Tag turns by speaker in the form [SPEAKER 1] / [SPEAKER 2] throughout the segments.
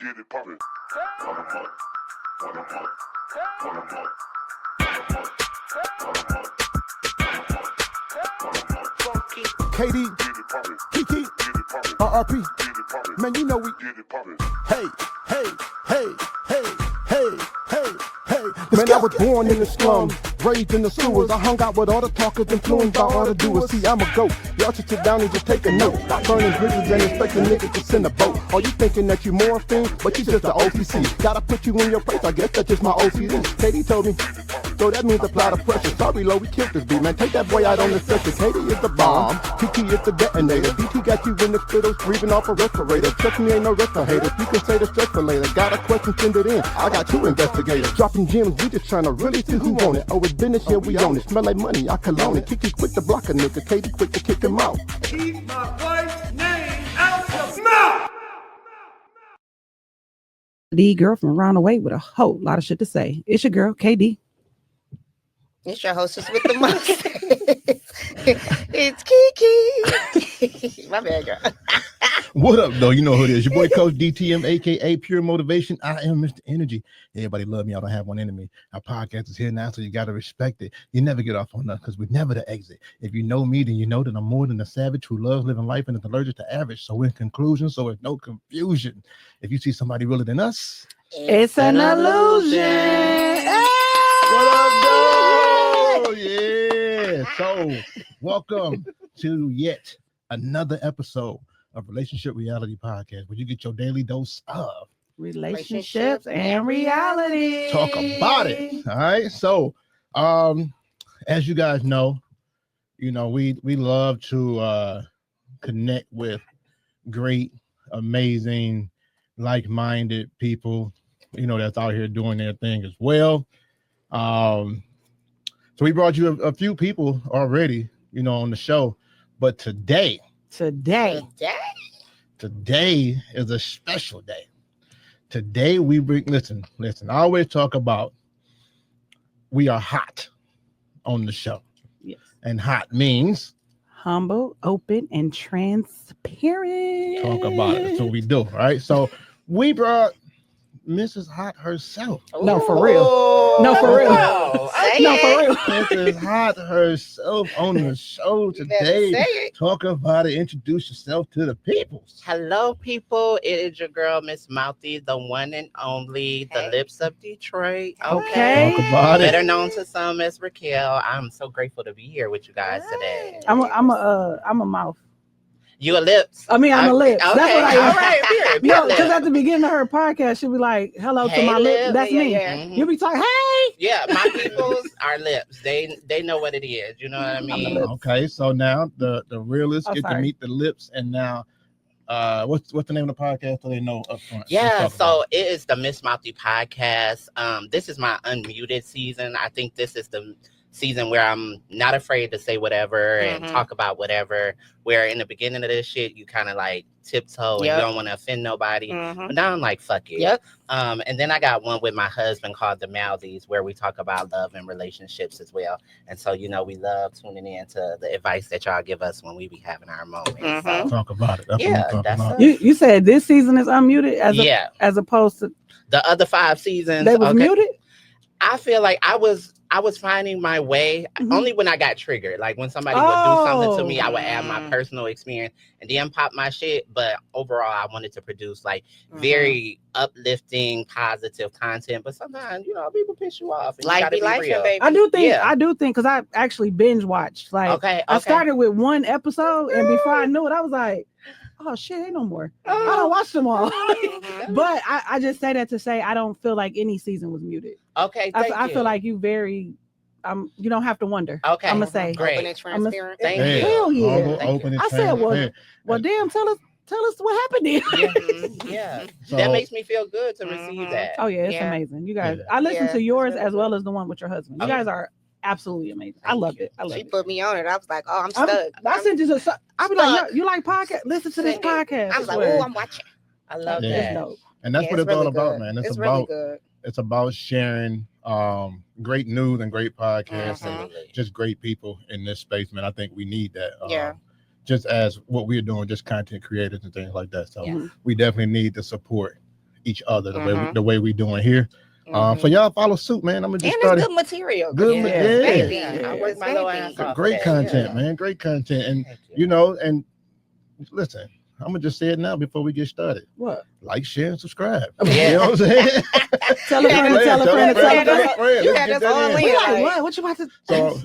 [SPEAKER 1] Get it poppin'.
[SPEAKER 2] KD, Kiki, RRP, man, you know we
[SPEAKER 1] Get it poppin'.
[SPEAKER 2] hey, hey, hey, hey, hey, hey, hey. Man, I was born in the slums, raised in the sewers. I hung out with all the talkers, influenced by all the doers. See, I'm a goat. Y'all should sit down and just take a note. Stop burning bridges and expect a nigga to send a boat. Are you thinking that you morphine, but you just the OPC? Gotta put you in your place, I guess that's just my OCD. Katie told me, so that means apply the pressure. Sorry, Lo, we killed this beat, man. Take that boy out on the stretcher. Katie is the bomb, Kiki is the detonator. DT got you in the fiddles, breathing off a respirator. Trust me, ain't no restaurant hater. You can say the stress for later. Got a question, send it in. I got two investigators. Dropping gems, we just trying to really see who want it. Oh, it's business, yeah, we own it. Smell like money, I cologne it. Kiki quick to block a nigga. Katie quick to kick him out.
[SPEAKER 3] Keep my wife's name out your mouth!
[SPEAKER 4] The girl from around the way with a whole lot of shit to say. It's your girl, KD.
[SPEAKER 5] It's your hostess with the most. It's Kiki. My bad, girl.
[SPEAKER 6] What up, though? You know who it is. Your boy, Coach DTM, a.k.a. Pure Motivation. I am Mr. Energy. Everybody love me. I don't have one enemy. Our podcast is here now, so you got to respect it. You never get off on us because we're never the exit. If you know me, then you know that I'm more than a savage who loves living life and is allergic to average. So in conclusion, so there's no confusion. If you see somebody realer than us,
[SPEAKER 4] It's an illusion.
[SPEAKER 6] what up, though? Yeah. So welcome to yet another episode of Relationship Reality Podcast, where you get your daily dose of
[SPEAKER 4] Relationships and reality.
[SPEAKER 6] talk about it. All right. So, as you guys know, we love to connect with great, amazing, like-minded people, that's out here doing their thing as well. So we brought you a few people already, on the show, but today is a special day. Today we bring, listen, I always talk about we are hot on the show.
[SPEAKER 4] Yes.
[SPEAKER 6] And hot means
[SPEAKER 4] Humble, open, and transparent.
[SPEAKER 6] talk about it. So we do, right? So we brought Mrs. Hot herself.
[SPEAKER 4] No, for real. No, for real. No, for real.
[SPEAKER 6] Mrs. Hot herself on the show today. Talk about it. Introduce yourself to the people.
[SPEAKER 7] Hello, people. It is your girl, Miss Mouthy, the one and only, the lips of Detroit.
[SPEAKER 4] Okay.
[SPEAKER 6] Talk about it.
[SPEAKER 7] Better known to some as Raquel. I'm so grateful to be here with you guys today.
[SPEAKER 4] I'm a mouth.
[SPEAKER 7] You a lips?
[SPEAKER 4] I'm a lips.
[SPEAKER 7] Okay.
[SPEAKER 4] That's what I am.
[SPEAKER 7] All right, period.
[SPEAKER 4] No, because at the beginning of her podcast, she'll be like, hello to
[SPEAKER 7] Hey,
[SPEAKER 4] my lips.
[SPEAKER 7] lip.
[SPEAKER 4] That's
[SPEAKER 7] Yeah,
[SPEAKER 4] me.
[SPEAKER 7] yeah.
[SPEAKER 4] You'll be talking, hey.
[SPEAKER 7] Yeah, my peoples are lips. They know what it is. You know what I mean?
[SPEAKER 6] Okay, so now the realists get to
[SPEAKER 4] sorry.
[SPEAKER 6] meet the lips, and now what's the name of the podcast so they know up front?
[SPEAKER 7] Yeah, so it is the Miss Mouthy podcast. This is my unmuted season. I think this is the season where I'm not afraid to say whatever and talk about whatever, where in the beginning of this shit you kind of like tiptoe and you don't want to offend nobody, but now I'm like, fuck it. And then I got one with my husband called the Mouthies, where we talk about love and relationships as well. And so we love tuning in to the advice that y'all give us when we be having our moments. So,
[SPEAKER 6] Talk about it.
[SPEAKER 4] You said this season is unmuted as opposed to
[SPEAKER 7] the other 5 seasons.
[SPEAKER 4] they was muted.
[SPEAKER 7] I feel like I was finding my way only when I got triggered. Like when somebody would do something to me, I would add my personal experience and then pop my shit. But overall, I wanted to produce like very uplifting, positive content. But sometimes, people piss you off. And
[SPEAKER 5] Life be life, baby.
[SPEAKER 4] I do think because I actually binge watched. Like I started with one episode, and before I knew it, I was like, oh shit, ain't no more. I don't watch them all. But I just say that to say I don't feel like any season was muted.
[SPEAKER 7] Okay,
[SPEAKER 4] I feel like you very you don't have to wonder.
[SPEAKER 7] Okay,
[SPEAKER 4] I'm gonna say
[SPEAKER 7] great.
[SPEAKER 5] Open and transparent.
[SPEAKER 7] Thank
[SPEAKER 6] Yeah.
[SPEAKER 7] you.
[SPEAKER 4] Hell yeah.
[SPEAKER 6] Open and
[SPEAKER 4] I said,
[SPEAKER 6] transparent.
[SPEAKER 4] well, damn, tell us what happened then.
[SPEAKER 7] Yeah.
[SPEAKER 6] So-
[SPEAKER 7] That makes me feel good to receive that.
[SPEAKER 4] Oh yeah, it's amazing. You guys, I listened to yours as well as the one with your husband. You guys are absolutely amazing. I loved it.
[SPEAKER 5] She put me on it. I was like, oh, I'm stuck.
[SPEAKER 4] I sent you I be like, yo, you like podcast? Listen to this podcast.
[SPEAKER 5] I was like, oh, I'm watching.
[SPEAKER 7] I love
[SPEAKER 6] Yeah.
[SPEAKER 7] that.
[SPEAKER 4] dope.
[SPEAKER 6] And that's what it's all about, man.
[SPEAKER 5] It's really good.
[SPEAKER 6] It's about sharing great news and great podcasts and
[SPEAKER 7] Absolutely.
[SPEAKER 6] just great people in this space, man. I think we need that.
[SPEAKER 5] Yeah.
[SPEAKER 6] Just as what we're doing, just content creators and things like that. So
[SPEAKER 7] Yeah.
[SPEAKER 6] we definitely need the support each other the way we doing here. So y'all follow suit, man. I'm gonna just
[SPEAKER 5] start. It's good material.
[SPEAKER 6] Good,
[SPEAKER 5] I work my little ass off.
[SPEAKER 6] Great content, man. Great content, and and listen. I'm gonna just say it now before we get started.
[SPEAKER 4] What?
[SPEAKER 6] Like, share, and subscribe.
[SPEAKER 5] Yeah.
[SPEAKER 6] You know what I'm saying?
[SPEAKER 4] Tell a friend.
[SPEAKER 5] You had us all in.
[SPEAKER 4] What you about to?
[SPEAKER 6] So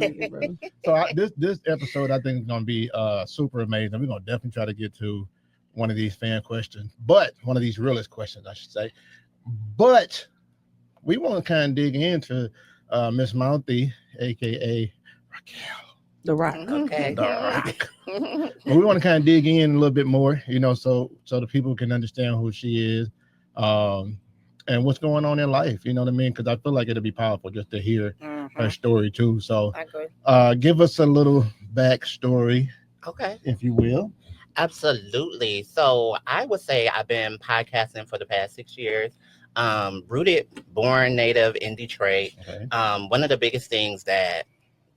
[SPEAKER 6] this episode I think is gonna be super amazing. We're gonna definitely try to get to one of these fan questions, but one of these realist questions, I should say. But we want to kind of dig into Miss Mouthy, aka Raquel.
[SPEAKER 4] The Rock.
[SPEAKER 5] Okay.
[SPEAKER 6] The Rock. But we want to kind of dig in a little bit more, so the people can understand who she is, and what's going on in life. You know what I mean? Because I feel like it'll be powerful just to hear her story too. So, give us a little backstory,
[SPEAKER 7] okay,
[SPEAKER 6] if you will.
[SPEAKER 7] Absolutely. So I would say I've been podcasting for the past 6 years. Rooted, born, native in Detroit. Okay. One of the biggest things that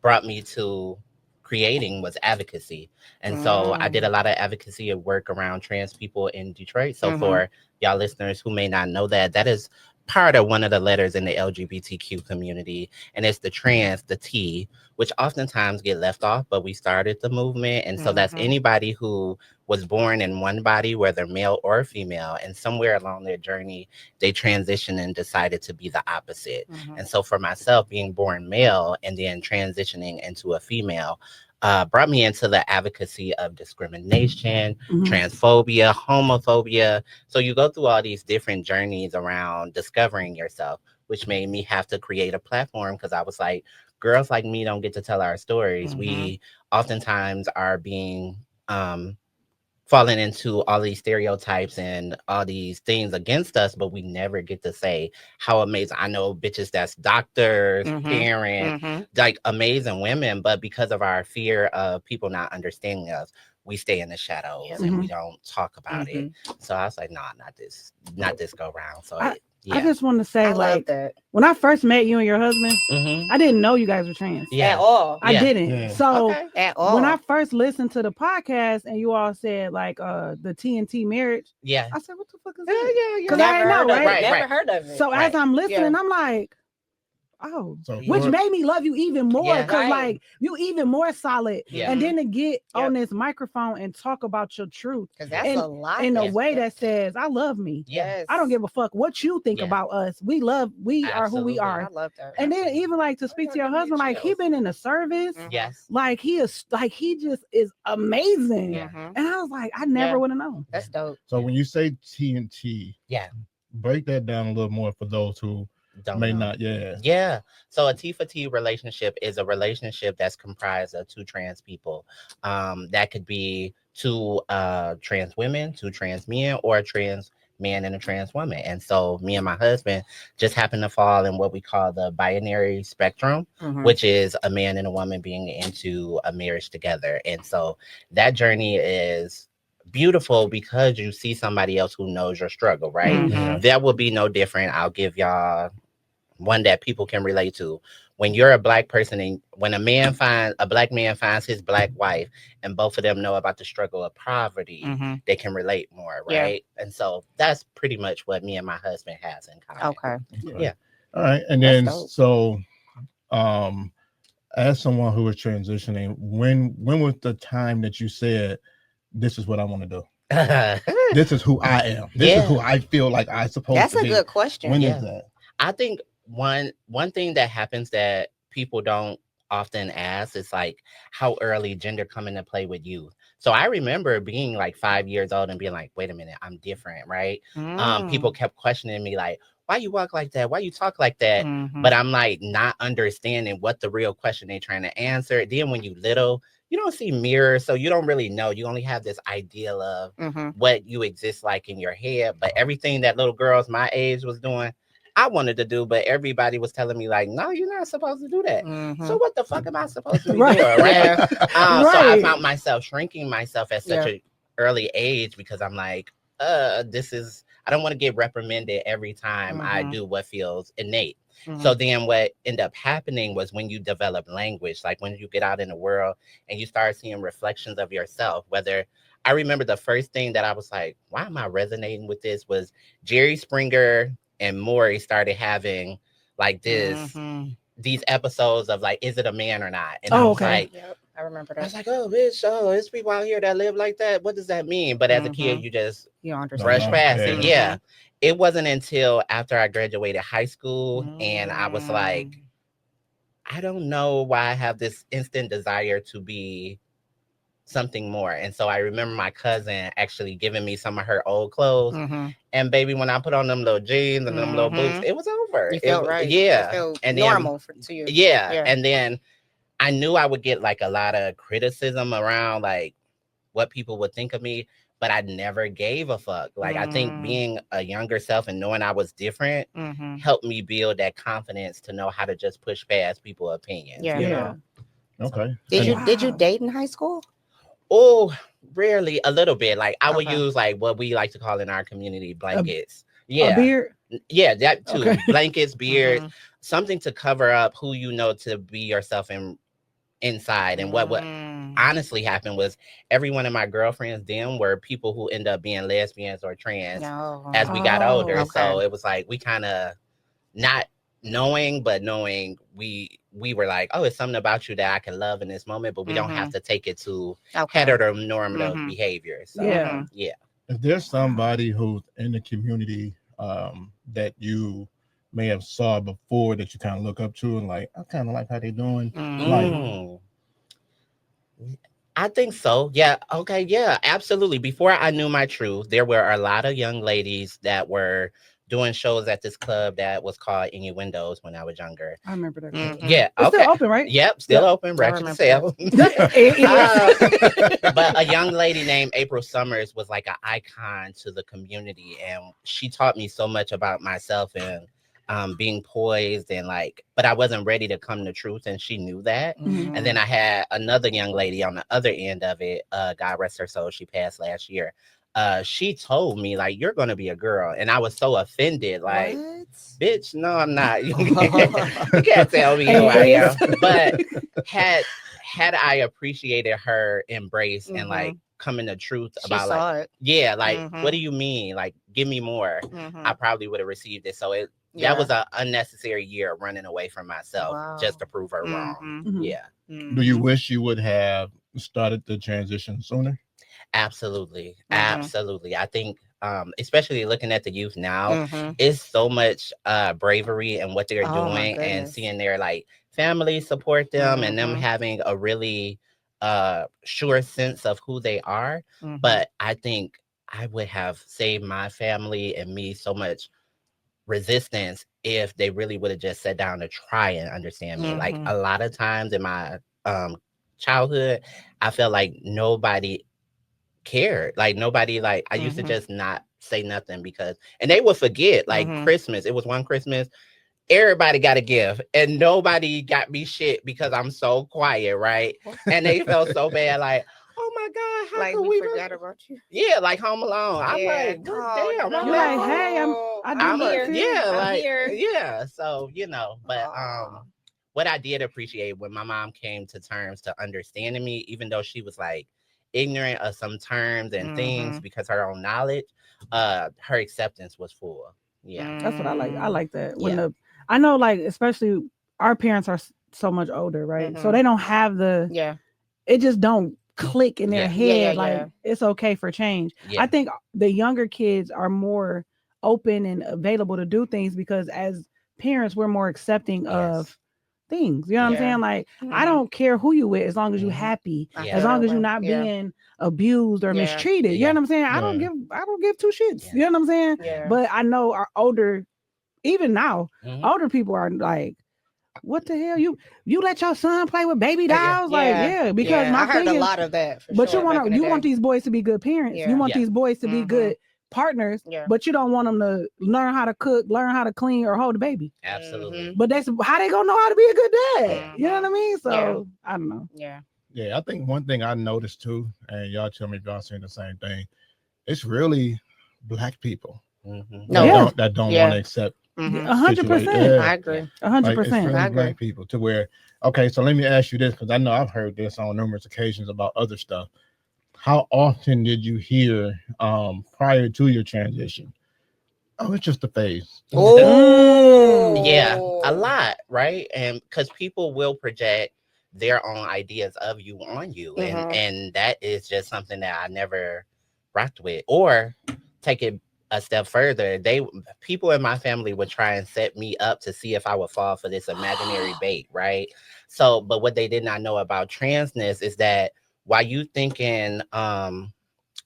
[SPEAKER 7] brought me to creating was advocacy. And so I did a lot of advocacy work around trans people in Detroit. So for y'all listeners who may not know that is part of one of the letters in the LGBTQ community. And it's the trans, the T, which oftentimes get left off, but we started the movement. And so that's anybody who was born in one body, whether male or female, and somewhere along their journey, they transitioned and decided to be the opposite. And so for myself, being born male and then transitioning into a female, brought me into the advocacy of discrimination, transphobia, homophobia. So you go through all these different journeys around discovering yourself, which made me have to create a platform because I was like, girls like me don't get to tell our stories. We oftentimes are being falling into all these stereotypes and all these things against us, but we never get to say how amazing. I know bitches that's doctors, parents, like amazing women, but because of our fear of people not understanding us, we stay in the shadows and we don't talk about it. So I was like, nah, not this go round. So
[SPEAKER 4] I just want to say, when I first met you and your husband, I didn't know you guys were trans
[SPEAKER 5] at all.
[SPEAKER 4] I didn't. Yeah. So
[SPEAKER 5] at all.
[SPEAKER 4] When I first listened to the podcast and you all said the TNT marriage, I said, what the fuck is that? Because I didn't know, right?
[SPEAKER 5] Never heard of it.
[SPEAKER 4] So as I'm listening, I'm like, oh, which made me love you even more because you even more solid. And then to get on this microphone and talk about your truth,
[SPEAKER 5] because that's a lot
[SPEAKER 4] in a way that says, I love me.
[SPEAKER 5] Yes,
[SPEAKER 4] I don't give a fuck what you think about us. We are who we are.
[SPEAKER 5] I love that.
[SPEAKER 4] And then even to speak to your husband, he been in the service.
[SPEAKER 7] Yes,
[SPEAKER 4] he just is amazing. And I was like, I never would have known.
[SPEAKER 5] That's dope.
[SPEAKER 6] So when you say TNT, break that down a little more for those who may not.
[SPEAKER 7] So a T for T relationship is a relationship that's comprised of two trans people. That could be two trans women, two trans men, or a trans man and a trans woman. And so me and my husband just happen to fall in what we call the binary spectrum, which is a man and a woman being into a marriage together. And so that journey is beautiful because you see somebody else who knows your struggle, right? That will be no different. I'll give y'all one that people can relate to. When you're a black person and when a black man finds his black wife and both of them know about the struggle of poverty, they can relate more, right? And so that's pretty much what me and my husband has in common.
[SPEAKER 6] Okay. All right. And then so as someone who is transitioning, when was the time that you said, this is what I want to do? This is who I am. This is who I feel like I'm supposed to be.
[SPEAKER 5] That's a good question.
[SPEAKER 6] When is that?
[SPEAKER 7] I think one thing that happens that people don't often ask is how early gender come into play with youth. So I remember being 5 years old and being like, wait a minute, I'm different, right? People kept questioning me why you walk like that? Why you talk like that? But I'm not understanding what the real question they're trying to answer. Then when you little, you don't see mirrors, so you don't really know. You only have this ideal of what you exist like in your head. But everything that little girls my age was doing, I wanted to do, but everybody was telling me no, you're not supposed to do that. So what the fuck am I supposed to be doing, right? So I found myself shrinking myself at such an early age because I'm I don't want to get reprimanded every time I do what feels innate. So then what ended up happening was when you develop language, when you get out in the world and you start seeing reflections of yourself, whether I remember the first thing that I was like, why am I resonating with this? Was Jerry Springer and Maury started having like these episodes of like, is it a man or not? And I was like,
[SPEAKER 5] yep, I remember that.
[SPEAKER 7] I was like, oh, bitch, there's people out here that live like that. What does that mean? But as a kid, you just brush past it. Yeah. It wasn't until after I graduated high school and I was like, I don't know why I have this instant desire to be something more. And so I remember my cousin actually giving me some of her old clothes. And baby, when I put on them little jeans and them little boots, it was over.
[SPEAKER 5] You felt right.
[SPEAKER 7] Yeah.
[SPEAKER 5] It felt
[SPEAKER 7] and
[SPEAKER 5] normal to you.
[SPEAKER 7] Yeah. And then I knew I would get like a lot of criticism around like what people would think of me, but I never gave a fuck. Like I think being a younger self and knowing I was different helped me build that confidence to know how to just push past people's opinions.
[SPEAKER 5] Yeah.
[SPEAKER 7] You know?
[SPEAKER 6] Okay.
[SPEAKER 5] Did you date in high school?
[SPEAKER 7] Oh, rarely, a little bit. Like I would use like what we like to call in our community blankets.
[SPEAKER 4] A beard?
[SPEAKER 7] Yeah, that too. Okay. Blankets, beard, something to cover up who you know to be yourself inside. And what honestly happened was every one of my girlfriends then were people who end up being lesbians or trans as we got older. Okay. So it was like we kind of not knowing, but knowing we were like, oh, it's something about you that I can love in this moment, but we don't have to take it to heteronormative behavior. So yeah.
[SPEAKER 6] If there's somebody who's in the community that you may have saw before that you kind of look up to and like, I kind of like how they doing. Like,
[SPEAKER 7] I think so. Yeah. Okay. Yeah, absolutely. Before I knew my truth, there were a lot of young ladies that were doing shows at this club that was called Innuendos when I was younger.
[SPEAKER 4] I remember that.
[SPEAKER 7] Yeah.
[SPEAKER 4] It's still open, right?
[SPEAKER 7] Yep. Still open. Ratchet to sell. But a young lady named April Summers was like an icon to the community. And she taught me so much about myself and being poised and like, but I wasn't ready to come to truth. And she knew that. And then I had another young lady on the other end of it. God rest her soul. She passed last year. She told me like, you're gonna be a girl, and I was so offended. Like, bitch, no, I'm not. You can't tell me who I am. But had I appreciated her embrace and like coming to truth about like, yeah, like, what do you mean? Like, give me more. I probably would have received it. So that was an unnecessary year of running away from myself just to prove her wrong. Yeah.
[SPEAKER 6] Do you wish you would have started the transition sooner?
[SPEAKER 7] Absolutely. Absolutely. I think especially looking at the youth now, it's so much bravery in what they're doing and seeing their like family support them and them having a really sure sense of who they are. But I think I would have saved my family and me so much resistance if they really would have just sat down to try and understand me. Like a lot of times in my childhood, I felt like nobody cared. Like nobody, like I used to just not say nothing because, and they would forget like Christmas. It was one Christmas, everybody got a gift and nobody got me shit because I'm so quiet, right? And they felt so bad, like, oh my God, how
[SPEAKER 5] like
[SPEAKER 7] could
[SPEAKER 5] we forgot about you?
[SPEAKER 7] Yeah, like Home Alone. I'm like, damn.
[SPEAKER 4] You're like, hey, I'm
[SPEAKER 7] here. Yeah,
[SPEAKER 5] I'm
[SPEAKER 7] like,
[SPEAKER 5] here.
[SPEAKER 7] yeah. So, you know, but what I did appreciate when my mom came to terms to understanding me, even though she was like ignorant of some terms and things because her own knowledge, her acceptance was full. Yeah.
[SPEAKER 4] That's what I like. I like that. When I know, like, especially our parents are so much older, right? So they don't have it just don't click in their head like it's okay for change. I think the younger kids are more open and available to do things because as parents we're more accepting of things. You know what I'm saying? Like I don't care who you with as long as you're happy, as long as you're not being abused or mistreated. You know what I'm saying? I don't give two shits. You know what I'm saying? But I know our older, even now, older people are like, what the hell? You let your son play with baby dolls? Because my
[SPEAKER 5] I heard
[SPEAKER 4] thing
[SPEAKER 5] a lot of that.
[SPEAKER 4] But you want these boys to be good parents. You want these boys to be good partners, but you don't want them to learn how to cook, learn how to clean, or hold a baby.
[SPEAKER 7] Absolutely.
[SPEAKER 4] But that's how they gonna know how to be a good dad. You know what I mean? So I don't know.
[SPEAKER 6] Yeah, I think one thing I noticed too, and y'all tell me if y'all saying the same thing, it's really Black people that don't want to accept
[SPEAKER 4] 100%.
[SPEAKER 5] I agree.
[SPEAKER 4] 100%.
[SPEAKER 6] I agree. Black people to where, okay, so let me ask you this, because I know I've heard this on numerous occasions about other stuff. how often did you hear prior to your transition? Oh, it's just a phase.
[SPEAKER 5] Oh,
[SPEAKER 7] yeah, a lot, right? And because people will project their own ideas of you on you, and that is just something that I never rocked with. Or take it a step further, people in my family would try and set me up to see if I would fall for this imaginary bait, right? So, but what they did not know about transness is that while you thinking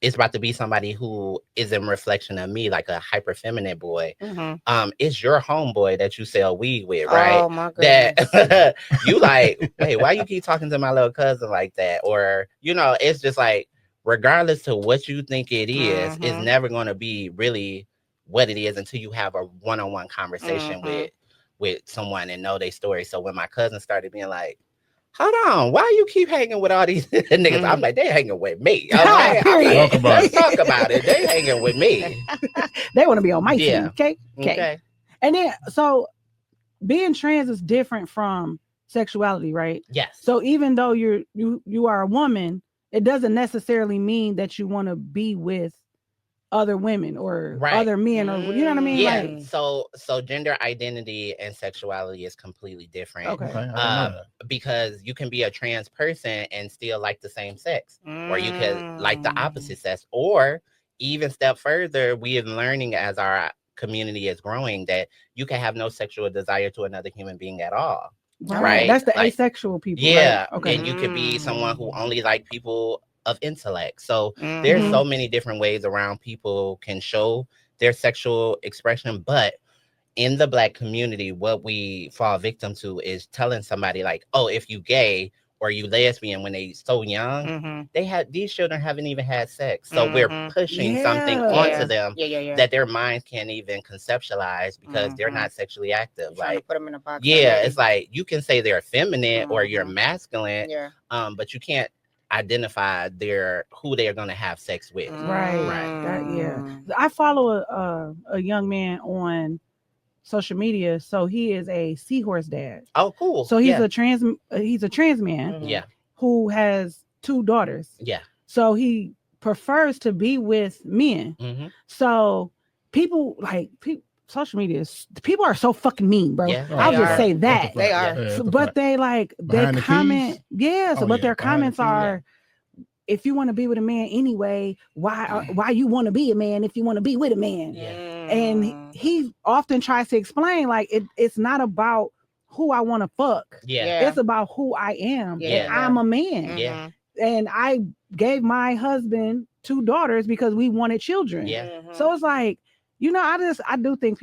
[SPEAKER 7] it's about to be somebody who is in reflection of me, like a hyper feminine boy. It's your homeboy that you sell weed with, right?
[SPEAKER 5] Oh my goodness.
[SPEAKER 7] That you like, wait, why you keep talking to my little cousin like that? Or, it's just like, regardless to what you think it is, it's never going to be really what it is until you have a one-on-one conversation with someone and know their story. So when my cousin started being like, hold on, why you keep hanging with all these niggas? I'm like, they hanging with me. Let's talk about it. They hanging with me.
[SPEAKER 4] They want to be on my team. Okay. And then, so being trans is different from sexuality, right?
[SPEAKER 7] Yes.
[SPEAKER 4] So even though you are a woman, it doesn't necessarily mean that you want to be with other women or other men, or you know what I mean?
[SPEAKER 7] Yeah.
[SPEAKER 4] Like,
[SPEAKER 7] so gender identity and sexuality is completely different.
[SPEAKER 4] Okay.
[SPEAKER 7] Because you can be a trans person and still like the same sex, or you can like the opposite sex, or even step further, we are learning as our community is growing that you can have no sexual desire to another human being at all. Right?
[SPEAKER 4] That's the asexual people.
[SPEAKER 7] Yeah.
[SPEAKER 4] Right? Okay.
[SPEAKER 7] And you could be someone who only like people of intellect. So there's so many different ways around people can show their sexual expression. But in the Black community, what we fall victim to is telling somebody like, oh, if you gay or you lesbian when they so young, these children haven't even had sex. So we're pushing something onto them that their minds can't even conceptualize because they're not sexually active.
[SPEAKER 5] Trying to put them in a box.
[SPEAKER 7] It's like you can say they're feminine or you're masculine, but you can't identify who they're going to have sex with.
[SPEAKER 4] Right. I follow a young man on social media, so he is a seahorse dad.
[SPEAKER 7] Oh, cool.
[SPEAKER 4] So he's a trans man who has 2 daughters. So he prefers to be with men. So social media people are so fucking mean, bro. I'll just say that
[SPEAKER 5] they are.
[SPEAKER 4] But they comment but their comments are, if you want to be with a man anyway, why you want to be a man if you want to be with a man? And he often tries to explain like it's not about who I want to fuck. It's about who I am. And I'm a man. And I gave my husband 2 daughters because we wanted children. So it's like, I do think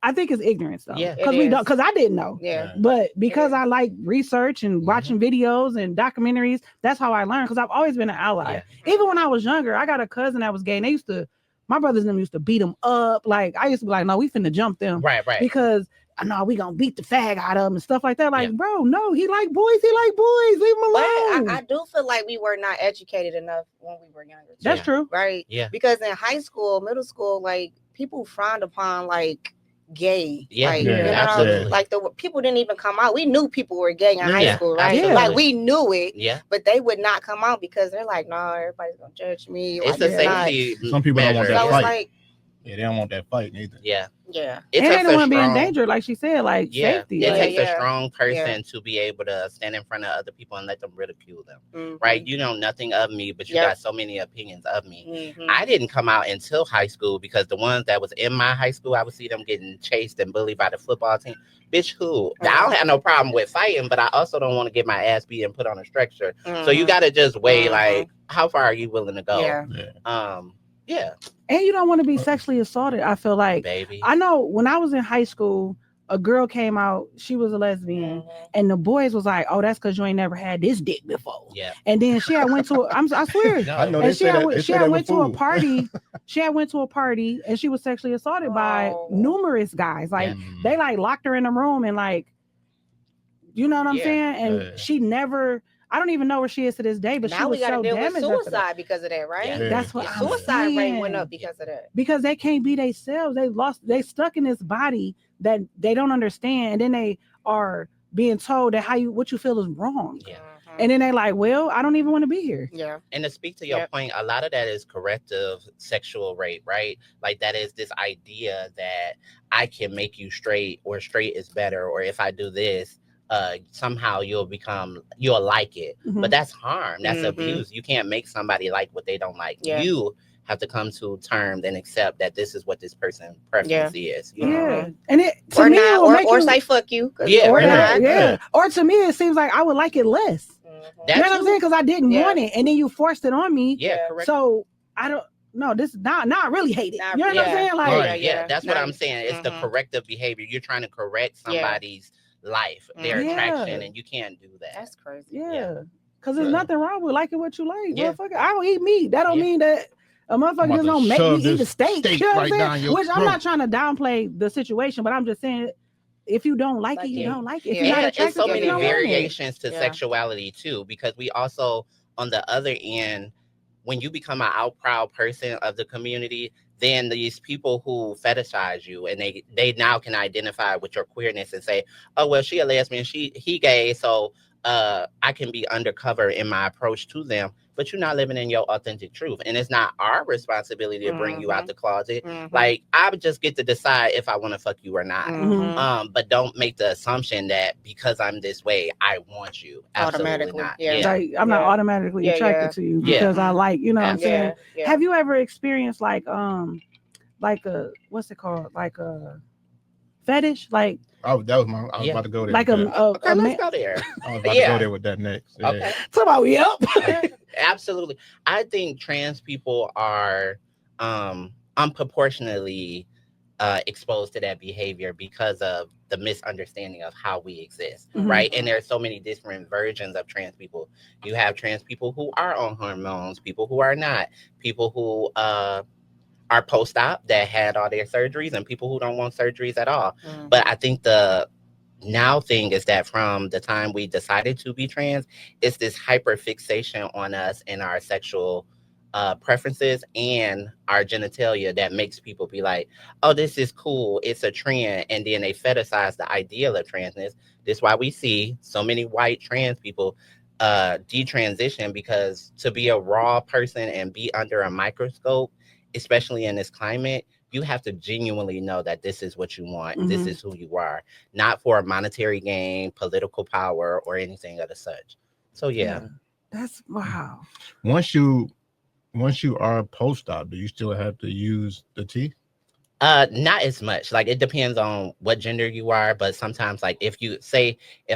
[SPEAKER 4] I think it's ignorance though. Because I didn't know. But because I like research and watching videos and documentaries, that's how I learned. Because I've always been an ally. Even when I was younger, I got a cousin that was gay, and my brothers and them used to beat them up. Like I used to be like, no, we finna jump them.
[SPEAKER 7] Right.
[SPEAKER 4] Because no, we gonna beat the fag out of them and stuff like that. Like, bro, no, he like boys. Leave him alone.
[SPEAKER 5] I do feel like we were not educated enough when we were younger.
[SPEAKER 4] That's true.
[SPEAKER 5] Right?
[SPEAKER 7] Yeah.
[SPEAKER 5] Because in high school, middle school, like people frowned upon like gay.
[SPEAKER 7] Absolutely.
[SPEAKER 5] Like the people didn't even come out. We knew people were gay in high school, right?
[SPEAKER 7] Absolutely.
[SPEAKER 5] Like we knew it.
[SPEAKER 7] But
[SPEAKER 5] they would not come out because they're like, no, everybody's gonna judge me.
[SPEAKER 7] It's a safety.
[SPEAKER 6] Some people don't want that
[SPEAKER 5] So
[SPEAKER 6] fight.
[SPEAKER 5] like,
[SPEAKER 6] they don't want that fight either.
[SPEAKER 5] Yeah.
[SPEAKER 7] It
[SPEAKER 4] and they
[SPEAKER 7] takes
[SPEAKER 4] don't
[SPEAKER 7] a
[SPEAKER 4] want to be in
[SPEAKER 7] strong-
[SPEAKER 4] danger, like she said, like safety.
[SPEAKER 7] It
[SPEAKER 4] Like,
[SPEAKER 7] takes a strong person to be able to stand in front of other people and let them ridicule them. Right? You know nothing of me, but you got so many opinions of me. I didn't come out until high school because the ones that was in my high school, I would see them getting chased and bullied by the football team. Bitch, who? I don't have no problem with fighting, but I also don't want to get my ass beat and put on a stretcher. So you got to just weigh, like, how far are you willing to go?
[SPEAKER 4] And you don't want to be sexually assaulted. I feel like,
[SPEAKER 7] baby.
[SPEAKER 4] I know when I was in high school, a girl came out, she was a lesbian, and the boys was like, oh, that's because you ain't never had this dick before. And then she had went to I swear.
[SPEAKER 6] I know.
[SPEAKER 4] And she had went to a party. She had went to a party and she was sexually assaulted by numerous guys. Like they like locked her in a room and like, you know what I'm saying? And she never, I don't even know where she is to this day, but
[SPEAKER 5] now
[SPEAKER 4] she was
[SPEAKER 5] we gotta
[SPEAKER 4] so
[SPEAKER 5] deal
[SPEAKER 4] damaged
[SPEAKER 5] with suicide because of that, right?
[SPEAKER 4] That's what I'm
[SPEAKER 5] suicide
[SPEAKER 4] saying.
[SPEAKER 5] rate went up because of that.
[SPEAKER 4] Because they can't be themselves. They stuck in this body that they don't understand, and then they are being told that what you feel is wrong. And then they like, well, I don't even want to be here.
[SPEAKER 5] Yeah.
[SPEAKER 7] And to speak to your point, a lot of that is corrective sexual rape, right? Like that is this idea that I can make you straight, or straight is better, or if I do this, somehow you'll like it. But that's harm. That's abuse. You can't make somebody like what they don't like. You have to come to terms and accept that this is what this person's preference is. You know?
[SPEAKER 4] And it to
[SPEAKER 5] or
[SPEAKER 4] me,
[SPEAKER 5] not,
[SPEAKER 4] it will
[SPEAKER 5] or say fuck you.
[SPEAKER 4] Or not. Or to me, it seems like I would like it less. You know what I'm saying? Because I didn't want it, and then you forced it on me.
[SPEAKER 7] Yeah, correct.
[SPEAKER 4] So I don't. No, this not really hate it. You know what I'm saying? Like,
[SPEAKER 7] that's what I'm saying. It's the corrective behavior. You're trying to correct somebody's life, their attraction, and you can't do that.
[SPEAKER 5] That's crazy.
[SPEAKER 4] Yeah, because there's nothing wrong with liking what you like. Motherfucker, I don't eat meat. That don't mean that a motherfucker just don't make me eat a steak. You know what I'm saying? Which I'm not trying to downplay the situation, but I'm just saying, if you don't like it, you don't like it. If you're not attracted,
[SPEAKER 7] so many variations to sexuality too, because we also, on the other end, when you become an out proud person of the community, then these people who fetishize you and they now can identify with your queerness and say, oh, well, she a lesbian, he gay, so I can be undercover in my approach to them. But you're not living in your authentic truth. And it's not our responsibility to bring you out the closet. Like, I would just get to decide if I want to fuck you or not. But don't make the assumption that because I'm this way, I want you. Absolutely not.
[SPEAKER 4] Like, I'm not automatically attracted to you because I like, you know what I'm saying? Have you ever experienced like a, what's it called? Like a fetish? Like,
[SPEAKER 6] oh, that was I was about to go there.
[SPEAKER 4] Like
[SPEAKER 7] let's go there.
[SPEAKER 6] I was about to go there with that next. Yeah.
[SPEAKER 7] Okay.
[SPEAKER 4] Talk about
[SPEAKER 7] Absolutely. I think trans people are unproportionately exposed to that behavior because of the misunderstanding of how we exist, right? And there are so many different versions of trans people. You have trans people who are on hormones, people who are not, people who are post-op that had all their surgeries, and people who don't want surgeries at all. But I think the now thing is that from the time we decided to be trans, it's this hyper fixation on us and our sexual preferences and our genitalia that makes people be like, oh, this is cool, it's a trend, and then they fetishize the ideal of transness. This is why we see so many white trans people detransition, because to be a raw person and be under a microscope, especially in this climate, you have to genuinely know that this is what you want. This is who you are, not for a monetary gain, political power, or anything of the such. So
[SPEAKER 4] that's wow.
[SPEAKER 6] Once you are post-op, do you still have to use the T?
[SPEAKER 7] Not as much. Like, it depends on what gender you are, but sometimes, like, if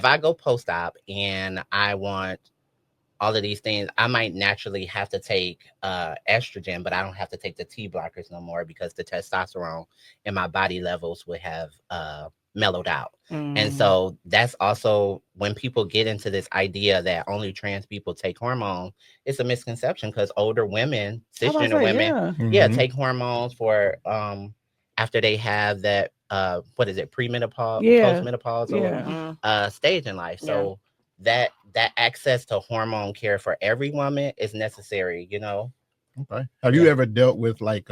[SPEAKER 7] I go post-op and I want all of these things, I might naturally have to take estrogen, but I don't have to take the T blockers no more because the testosterone in my body levels would have mellowed out. And so that's also when people get into this idea that only trans people take hormones, it's a misconception, because older women, cisgender women, take hormones for after they have that what is it, premenopause, postmenopause, or stage in life. So that access to hormone care for every woman is necessary, you know.
[SPEAKER 6] Okay. Have you ever dealt with like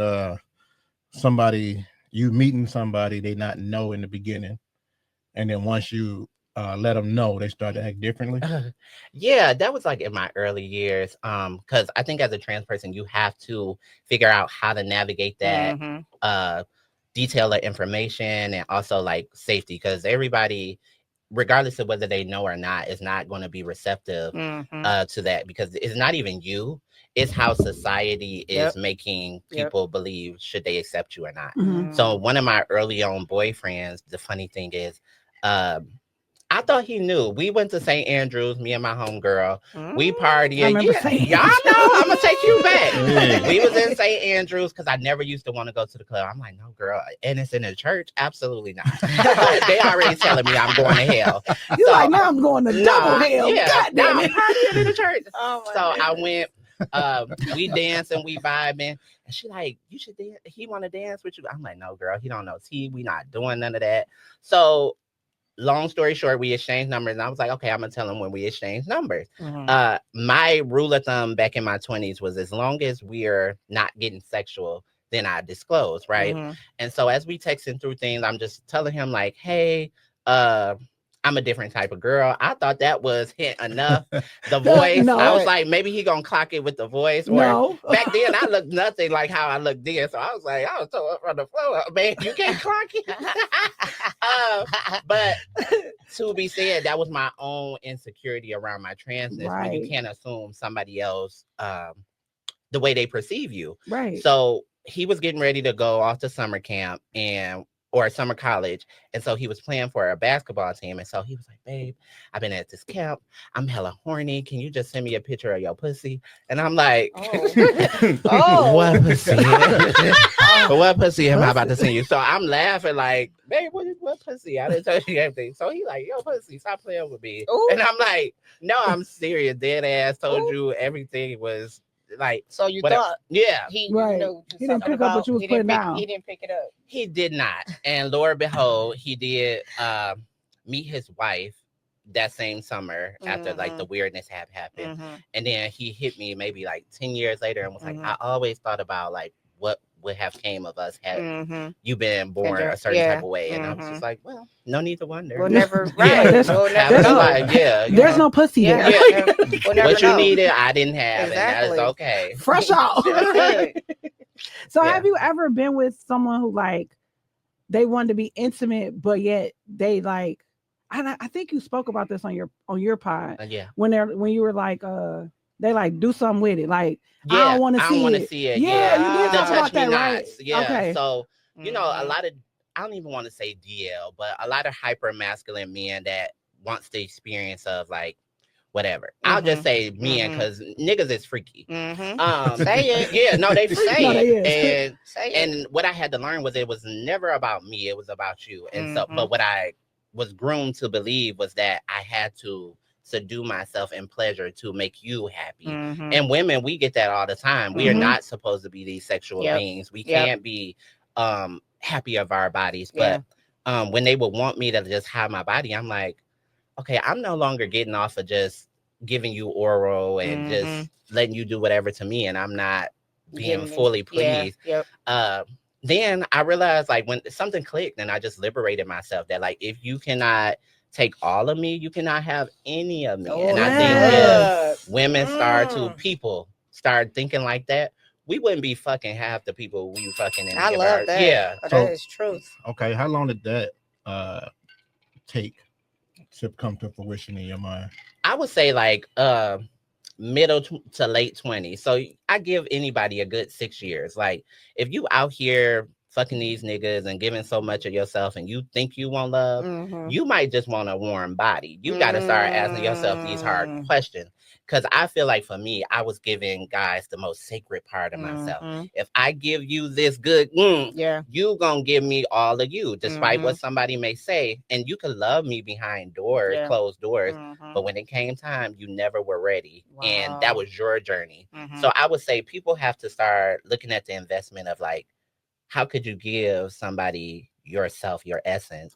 [SPEAKER 6] somebody, you meeting somebody they not know in the beginning, and then once you let them know, they start to act differently?
[SPEAKER 7] Yeah, that was like in my early years. Because I think as a trans person, you have to figure out how to navigate that detail of information, and also like safety, because everybody, regardless of whether they know or not, is not going to be receptive to that, because it's not even you, it's how society is making people believe should they accept you or not. So one of my early on boyfriends, the funny thing is, I thought he knew. We went to St. Andrews, me and my homegirl. We partied. Y'all know, I'm gonna take you back. We was in St. Andrews because I never used to want to go to the club. I'm like, no, girl, and it's in a church? Absolutely not. They already telling me I'm going to hell.
[SPEAKER 4] You're like, now I'm going to double hell.
[SPEAKER 7] Yeah,
[SPEAKER 4] God damn it.
[SPEAKER 7] Partying in the church. I went. We dancing, we vibing, and she like, you should dance. He want to dance with you. I'm like, no, girl, he don't know T. We not doing none of that. So, long story short, we exchanged numbers, and I was like, okay, I'm gonna tell him when we exchange numbers. My rule of thumb back in my 20s was, as long as we're not getting sexual, then I disclose, right? And so as we texting through things, I'm just telling him like, hey, I'm I'm a different type of girl. I thought that was hint enough. The voice,
[SPEAKER 4] No.
[SPEAKER 7] I was like, maybe he gonna clock it with the voice. Or
[SPEAKER 4] No.
[SPEAKER 7] back then, I looked nothing like how I looked then. So I was like, I was so up on the floor, man, you can't clock it. But to be said, that was my own insecurity around my transness.
[SPEAKER 4] Right.
[SPEAKER 7] When you can't assume somebody else, the way they perceive you.
[SPEAKER 4] Right.
[SPEAKER 7] So he was getting ready to go off to summer camp or summer college. And so he was playing for a basketball team. And so he was like, babe, I've been at this camp. I'm hella horny. Can you just send me a picture of your pussy? And I'm like, what pussy? What pussy am I about to send you? So I'm laughing like, babe, what pussy? I didn't tell you everything. So he like, yo, pussy, stop playing with me. Ooh. And I'm like, no, I'm serious. Dead ass told you everything was like.
[SPEAKER 5] So you
[SPEAKER 7] whatever.
[SPEAKER 5] thought
[SPEAKER 7] he
[SPEAKER 4] he didn't pick up what you was putting down.
[SPEAKER 5] He didn't pick it up.
[SPEAKER 7] He did not. And Lord behold, he did meet his wife that same summer after like the weirdness had happened. And then he hit me maybe like 10 years later and was like, I always thought about like what would have came of us had you been born a certain type of way. And I was just like, well, no need to wonder.
[SPEAKER 5] We'll never,
[SPEAKER 4] there's no pussy there.
[SPEAKER 7] Yeah. What you needed, I didn't have, and that is okay.
[SPEAKER 4] Fresh out. So have you ever been with someone who like they wanted to be intimate, but yet they like, I think you spoke about this on your pod. When you were like, they like do something with it. Like, I don't want to see it. Yeah, you did talk about that, right?
[SPEAKER 7] Yeah.
[SPEAKER 4] Okay.
[SPEAKER 7] So, you know, a lot of, I don't even want to say DL, but a lot of hyper masculine men that wants the experience of like, whatever. I'll just say men because niggas is freaky.
[SPEAKER 5] Say it.
[SPEAKER 7] Yeah, no, they freaky.
[SPEAKER 4] No, they
[SPEAKER 7] And what I had to learn was it was never about me. It was about you. And so, but what I was groomed to believe was that I had to subdue myself in pleasure to make you happy. And women, we get that all the time. We are not supposed to be these sexual beings. We can't be happy of our bodies. But when they would want me to just have my body, I'm like, okay, I'm no longer getting off of just giving you oral and just letting you do whatever to me, and I'm not being fully pleased. Then I realized like when something clicked and I just liberated myself that like if you cannot take all of me, you cannot have any of me. And I think if women people start thinking like that, we wouldn't be fucking half the people we fucking in.
[SPEAKER 5] I love that. Yeah. That is truth.
[SPEAKER 6] Okay, how long did that take to come to fruition in your mind?
[SPEAKER 7] I would say like middle to late 20s. So I give anybody a good 6 years. Like if you out here fucking these niggas and giving so much of yourself and you think you want love, you might just want a warm body. You got to start asking yourself these hard questions. Because I feel like for me, I was giving guys the most sacred part of myself. If I give you this good, you gonna give me all of you, despite what somebody may say. And you could love me behind doors, closed doors. But when it came time, you never were ready. And that was your journey. So I would say people have to start looking at the investment of like, how could you give somebody yourself, your essence,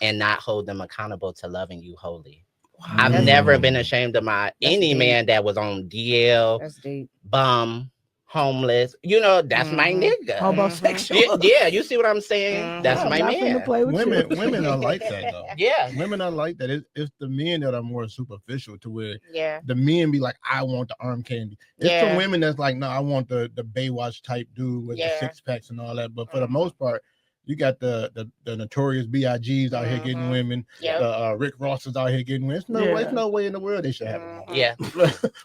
[SPEAKER 7] and not hold them accountable to loving you wholly? I've never been ashamed of any man that was on DL, bum, homeless. You know, that's my nigga.
[SPEAKER 4] Homosexual.
[SPEAKER 7] Yeah, you see what I'm saying? That's my man.
[SPEAKER 6] Women are like that though.
[SPEAKER 7] Yeah,
[SPEAKER 6] women are like that. It's the men that are more superficial to where the men be like, I want the arm candy. It's the women that's like, no, I want the Baywatch type dude with the six packs and all that. But for the most part, you got the notorious B.I.G.'s out here getting women. The Rick Rosses out here getting women. There's no way in the world they should have one.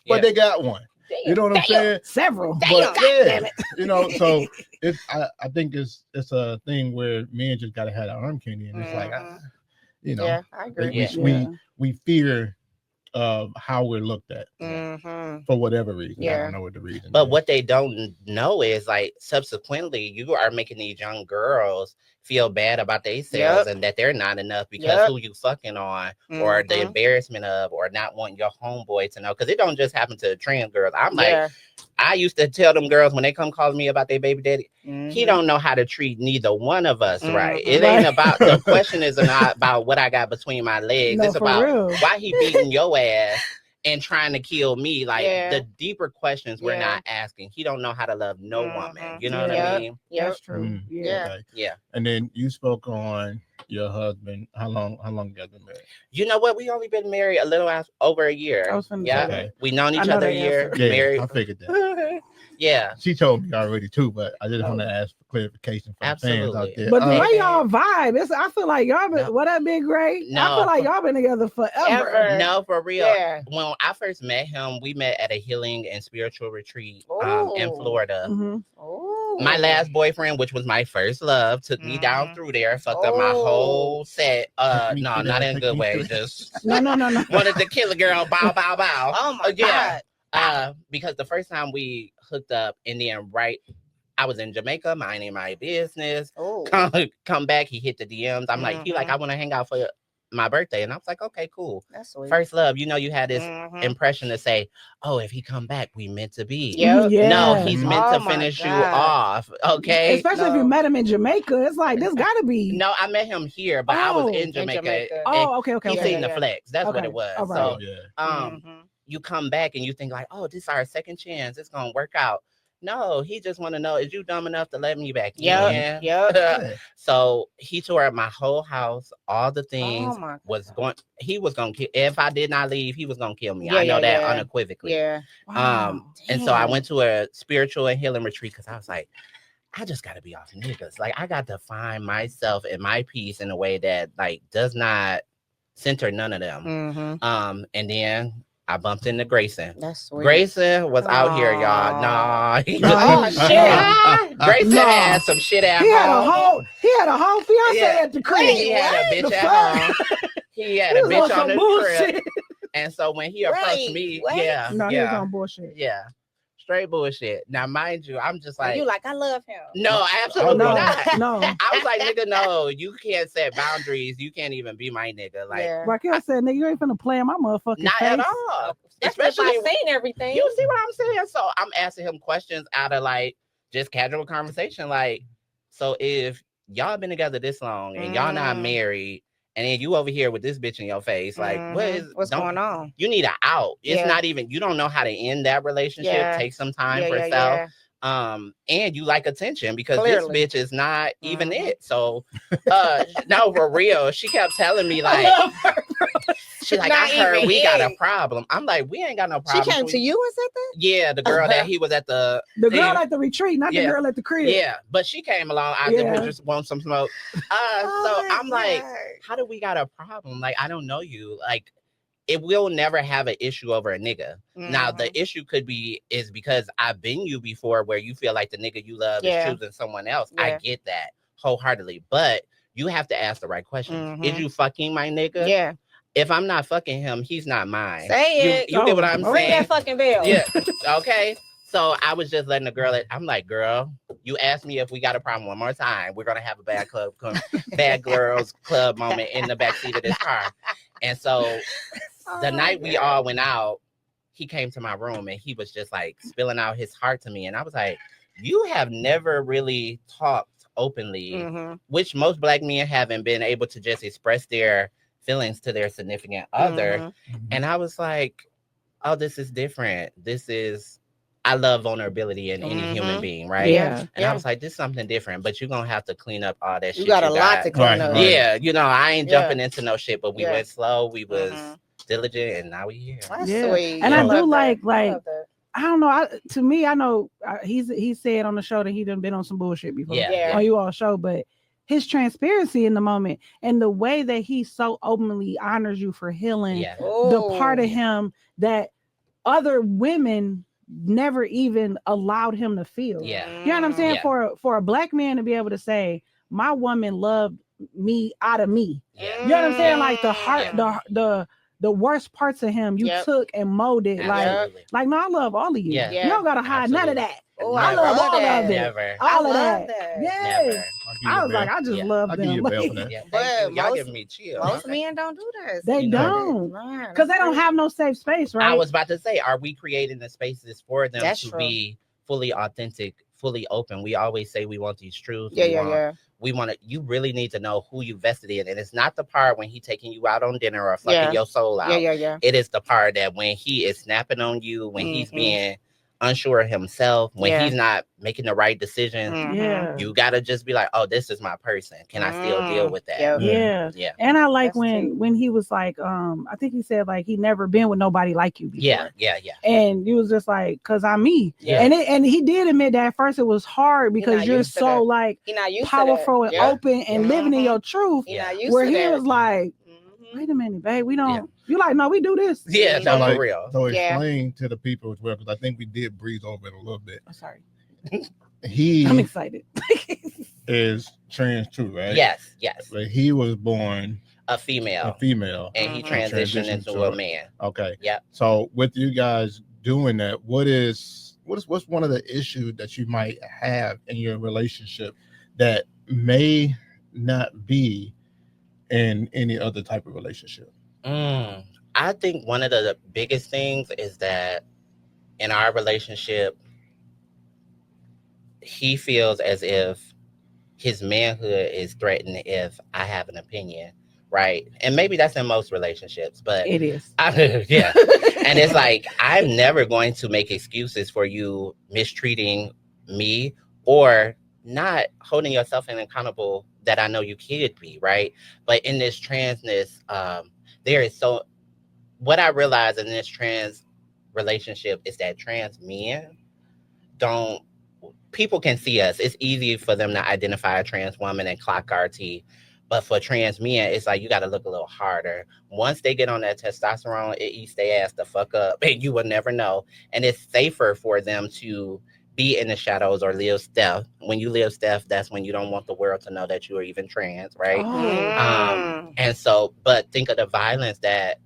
[SPEAKER 6] But they got one. You know what I'm saying?
[SPEAKER 4] Several.
[SPEAKER 6] But, you know, so it's I think it's a thing where men just gotta have the arm candy, and it's like, you know,
[SPEAKER 5] I agree.
[SPEAKER 6] We fear how we're looked at for whatever reason. I don't know what the reason
[SPEAKER 7] but
[SPEAKER 6] is.
[SPEAKER 7] What they don't know is like subsequently you are making these young girls feel bad about themselves and that they're not enough because who you fucking on or the embarrassment of or not wanting your homeboy to know, because it don't just happen to trans girls. I'm like, I used to tell them girls when they come calling me about their baby daddy, he don't know how to treat neither one of us right. It ain't about, the question is not about what I got between my legs. It's about why he beating your ass and trying to kill me. Like the deeper questions we're not asking. He don't know how to love no woman. You know what I mean?
[SPEAKER 4] That's true.
[SPEAKER 6] Okay. And then you spoke on your husband, how long you guys been married?
[SPEAKER 7] You know what? We only been married a little over a year.
[SPEAKER 4] I was finna say
[SPEAKER 7] Yeah,
[SPEAKER 4] that.
[SPEAKER 7] we known
[SPEAKER 4] I
[SPEAKER 7] each
[SPEAKER 4] know
[SPEAKER 7] other a
[SPEAKER 4] that
[SPEAKER 7] year.
[SPEAKER 4] answer.
[SPEAKER 6] Yeah,
[SPEAKER 7] Married.
[SPEAKER 6] I figured that.
[SPEAKER 7] Yeah.
[SPEAKER 6] She told me already too, but I just want to ask for clarification from the fans out there.
[SPEAKER 4] But the way y'all vibe, I feel like y'all been, what that big great?
[SPEAKER 7] No,
[SPEAKER 4] I feel like y'all been together forever.
[SPEAKER 7] No, for real.
[SPEAKER 5] Yeah.
[SPEAKER 7] When I first met him, we met at a healing and spiritual retreat in Florida. My last boyfriend, which was my first love, took me down through there, fucked up my whole set. No, not in a good way. Just
[SPEAKER 4] no.
[SPEAKER 7] Wanted to kill a girl. Bow, bow, bow.
[SPEAKER 5] Oh my God.
[SPEAKER 7] Because the first time we hooked up, and then I was in Jamaica, minding my business. Come back, he hit the DMs. I'm like, he like, I want to hang out for my birthday, and I was like, okay, cool.
[SPEAKER 5] That's sweet.
[SPEAKER 7] First love, you had this impression to say, oh, if he come back, we meant to be.
[SPEAKER 5] Yep.
[SPEAKER 4] Yeah.
[SPEAKER 7] No, he's meant to finish you off. Okay,
[SPEAKER 4] especially if you met him in Jamaica, it's like this gotta be.
[SPEAKER 7] No, I met him here, but I was in Jamaica.
[SPEAKER 4] Oh, okay.
[SPEAKER 7] He seen the flex. That's what it was.
[SPEAKER 4] All right.
[SPEAKER 7] So, you come back and you think like, oh, this is our second chance. It's gonna work out. No, he just want to know, is you dumb enough to let me back in?
[SPEAKER 5] Yeah.
[SPEAKER 7] So he tore up my whole house. All the things he was gonna kill. If I did not leave, he was gonna kill me. I know that unequivocally.
[SPEAKER 5] Yeah.
[SPEAKER 7] And so I went to a spiritual and healing retreat because I was like, I just got to be off niggas. Like, I got to find myself and my peace in a way that like does not center none of them. And then I bumped into Grayson.
[SPEAKER 5] That's sweet.
[SPEAKER 7] Grayson was out here, y'all. Nah. Grayson had some shit at home.
[SPEAKER 4] He had a whole fiance at the crib.
[SPEAKER 7] He had a bitch at home. He had a bitch on the crib. And so when he approached me,
[SPEAKER 4] he was on bullshit.
[SPEAKER 7] Yeah. Straight bullshit. Now, mind you, I'm just like,
[SPEAKER 5] you like, I love him.
[SPEAKER 7] No, absolutely not.
[SPEAKER 4] No.
[SPEAKER 7] I was like, nigga, no, you can't set boundaries. You can't even be my nigga. Like,
[SPEAKER 4] Raquel said, nigga, you ain't finna play in my motherfucking
[SPEAKER 7] not
[SPEAKER 4] face.
[SPEAKER 7] at all.
[SPEAKER 5] Especially if I seen everything.
[SPEAKER 7] You see what I'm saying? So I'm asking him questions out of like just casual conversation. Like, so if y'all been together this long and y'all not married, and then you over here with this bitch in your face, like, what's going on? You need an out. It's not even, you don't know how to end that relationship. Take some time for yourself. And you like attention because this bitch is not even it. So, no, for real, she kept telling me like, she's like, I heard we got a problem. I'm like, we ain't got no problem.
[SPEAKER 5] She came to you and said that?
[SPEAKER 7] Yeah, the girl that he was at the
[SPEAKER 4] girl at the retreat, not the girl at the crib.
[SPEAKER 7] Yeah, but she came along. I just want some smoke. So I'm like, how do we got a problem? Like, I don't know you. Like, it will never have an issue over a nigga. Now, the issue is because I've been you before where you feel like the nigga you love is choosing someone else. I get that wholeheartedly, but you have to ask the right question. Is you fucking my nigga?
[SPEAKER 5] Yeah.
[SPEAKER 7] If I'm not fucking him, he's not mine.
[SPEAKER 5] Say it.
[SPEAKER 7] You get what I'm saying?
[SPEAKER 5] Ring that fucking bell.
[SPEAKER 7] Yeah. Okay. So I was just letting the girl, I'm like, girl, you asked me if we got a problem one more time. We're going to have a bad girls club moment in the backseat of this car. And so the night we all went out, he came to my room and he was just like spilling out his heart to me. And I was like, you have never really talked openly, which most Black men haven't been able to just express their feelings to their significant other. And I was like, oh, this is different. I love vulnerability in any human being, right?
[SPEAKER 4] Yeah.
[SPEAKER 7] And I was like, this is something different, but you're going to have to clean up all that shit.
[SPEAKER 5] You got a lot to clean up.
[SPEAKER 7] Yeah, I ain't jumping into no shit, but we went slow. We was diligent, and now we here.
[SPEAKER 5] That's sweet.
[SPEAKER 4] And I do like I don't know. To me, I know he said on the show that he done been on some bullshit before. On you all show, but his transparency in the moment and the way that he so openly honors you for healing the part of him that other women never even allowed him to feel. You know what I'm saying? For a Black man to be able to say, my woman loved me out of me. You know what I'm saying? Like the heart, the worst parts of him you took and molded. Like no, I love all of you. You don't gotta hide none of that. I love all of it. All of that. Yeah. I was like, I just love them.
[SPEAKER 7] But y'all giving me chill.
[SPEAKER 5] Most men don't do that.
[SPEAKER 4] They don't. Because they don't have no safe space, right?
[SPEAKER 7] I was about to say, are we creating the spaces for them to be fully authentic, fully open? We always say we want these truths. We want to, you really need to know who you vested in. And it's not the part when he taking you out on dinner or fucking your soul out. It is the part that when he is snapping on you, when he's being unsure of himself, when he's not making the right decisions, you gotta just be like, oh, this is my person. Can I still deal with that?
[SPEAKER 4] Yeah. And I like when he was like, I think he said like he never been with nobody like you before.
[SPEAKER 7] Yeah.
[SPEAKER 4] And you was just like, cause I'm me. And he did admit that at first it was hard because you're so like powerful and open and living in your truth. Where he was like, wait a minute, babe, we don't. You like, no, we do this.
[SPEAKER 7] Yeah, no, for real.
[SPEAKER 6] So explain to the people as well, because I think we did breeze over it a little bit.
[SPEAKER 4] I'm sorry.
[SPEAKER 6] I'm
[SPEAKER 4] excited.
[SPEAKER 6] is trans too, right?
[SPEAKER 7] Yes.
[SPEAKER 6] But he was born
[SPEAKER 7] a female,
[SPEAKER 6] and
[SPEAKER 7] he transitioned into a man.
[SPEAKER 6] Okay.
[SPEAKER 7] Yeah.
[SPEAKER 6] So with you guys doing that, what's one of the issues that you might have in your relationship that may not be in any other type of relationship?
[SPEAKER 7] I think one of the biggest things is that in our relationship, he feels as if his manhood is threatened if I have an opinion, right? And maybe that's in most relationships, but
[SPEAKER 4] it is.
[SPEAKER 7] Yeah. And it's like, I'm never going to make excuses for you mistreating me or not holding yourself accountable that I know you could be, right? But in this transness, there is what I realize in this trans relationship is that trans men people can see us. It's easy for them to identify a trans woman and clock our T. But for trans men, it's like you got to look a little harder. Once they get on that testosterone, it eats their ass the fuck up, and you will never know. And it's safer for them to be in the shadows or live stealth. When you live stealth, that's when you don't want the world to know that you are even trans, right? And so, but think of the violence that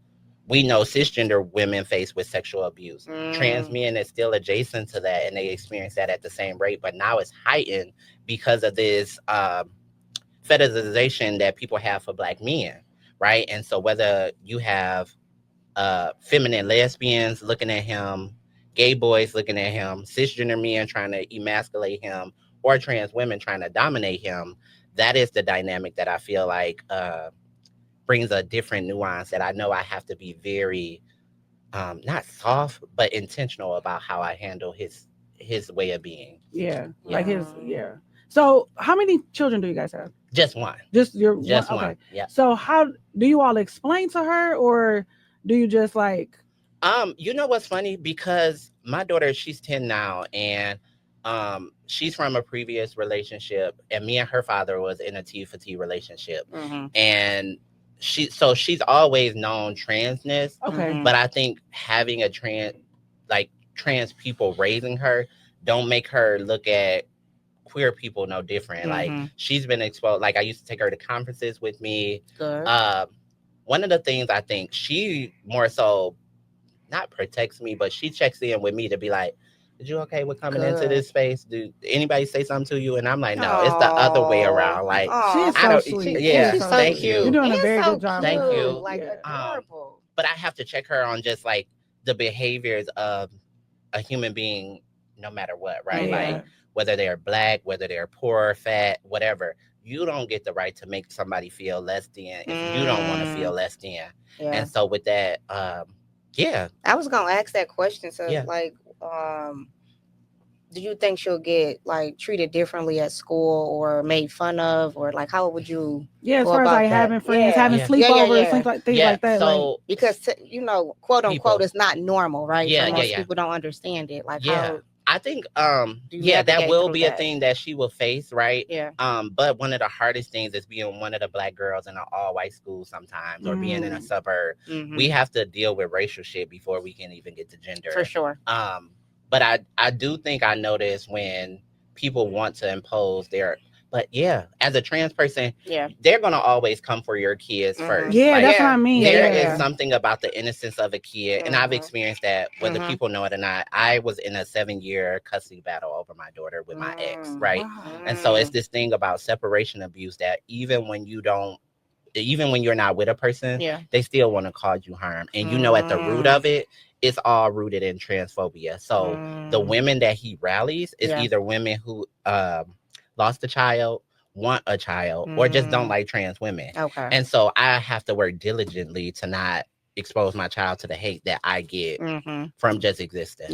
[SPEAKER 7] we know cisgender women face with sexual abuse. Trans men is still adjacent to that, and they experience that at the same rate. But now it's heightened because of this fetishization that people have for Black men, right? And so whether you have feminine lesbians looking at him, gay boys looking at him, cisgender men trying to emasculate him, or trans women trying to dominate him, that is the dynamic that I feel like brings a different nuance that I know I have to be very not soft but intentional about how I handle his way of being.
[SPEAKER 4] Like his So how many children do you guys have?
[SPEAKER 7] Just one.
[SPEAKER 4] Just one.
[SPEAKER 7] Okay.
[SPEAKER 4] One.
[SPEAKER 7] Yeah.
[SPEAKER 4] So how do you all explain to her, or do you just like
[SPEAKER 7] you know what's funny, because my daughter, she's 10 now, and she's from a previous relationship, and me and her father was in a T for T relationship. And she's always known transness. But I think having a trans people raising her don't make her look at queer people no different. Like she's been exposed. Like I used to take her to conferences with me. One of the things I think she more so not protects me, but she checks in with me to be like, "Is you okay with coming into this space? Do anybody say something to you?" And I'm like, "No, it's the other way around." Like,
[SPEAKER 4] she's so sweet.
[SPEAKER 7] She's so
[SPEAKER 4] thank
[SPEAKER 7] cute.
[SPEAKER 4] you. You're doing a very
[SPEAKER 5] so
[SPEAKER 4] good job.
[SPEAKER 7] Thank you.
[SPEAKER 5] Like adorable.
[SPEAKER 7] But I have to check her on just like the behaviors of a human being, no matter what, right? Like whether they're Black, whether they're poor, fat, whatever. You don't get the right to make somebody feel less than if you don't want to feel less than. And so with that,
[SPEAKER 5] I was gonna ask that question. So like, do you think she'll get like treated differently at school or made fun of, or like how would you
[SPEAKER 4] as far as like having friends, having sleepovers, things like that?
[SPEAKER 7] So
[SPEAKER 4] like,
[SPEAKER 5] because quote unquote it's not normal, right?
[SPEAKER 7] Yeah,
[SPEAKER 5] so most people don't understand it. Like how
[SPEAKER 7] I think that will be a thing that she will face, right? But one of the hardest things is being one of the Black girls in an all-white school sometimes, or being in a suburb. We have to deal with racial shit before we can even get to gender.
[SPEAKER 5] For sure.
[SPEAKER 7] But I do think I notice when people want to impose their. But as a trans person, they're gonna always come for your kids first.
[SPEAKER 4] That's what I mean.
[SPEAKER 7] There is something about the innocence of a kid, and I've experienced that, whether people know it or not. I was in a 7-year custody battle over my daughter with my ex, right? And so it's this thing about separation abuse that even when you're not with a person, they still want to cause you harm, and at the root of it, it's all rooted in transphobia. So the women that he rallies is either women who lost a child, want a child, or just don't like trans women. And so I have to work diligently to not expose my child to the hate that I get from just existing.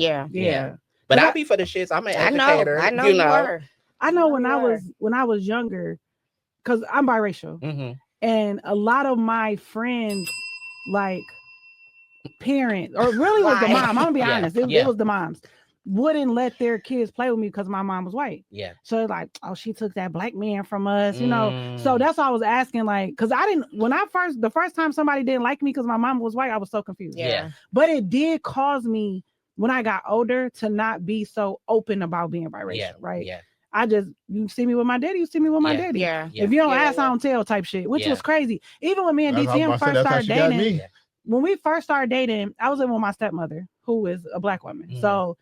[SPEAKER 7] But I'll be for the shits. I'm an educator.
[SPEAKER 5] I know you are.
[SPEAKER 4] I know when I was younger, because I'm biracial, and a lot of my friends, like parents, or really was the mom. I'm gonna be honest, it was the moms. Wouldn't let their kids play with me because my mom was white.
[SPEAKER 7] Yeah.
[SPEAKER 4] So like, oh, she took that black man from us, you know. So that's why I was asking, like, because I didn't the first time somebody didn't like me because my mom was white, I was so confused.
[SPEAKER 5] Yeah.
[SPEAKER 4] But it did cause me when I got older to not be so open about being biracial, right?
[SPEAKER 7] Yeah.
[SPEAKER 4] I just, you see me with my daddy, you see me with my daddy.
[SPEAKER 5] Yeah.
[SPEAKER 4] If you don't ask, I don't tell type shit, which was crazy. Even when me and DTM first started dating, when we first started dating, I was living with my stepmother, who is a black woman. So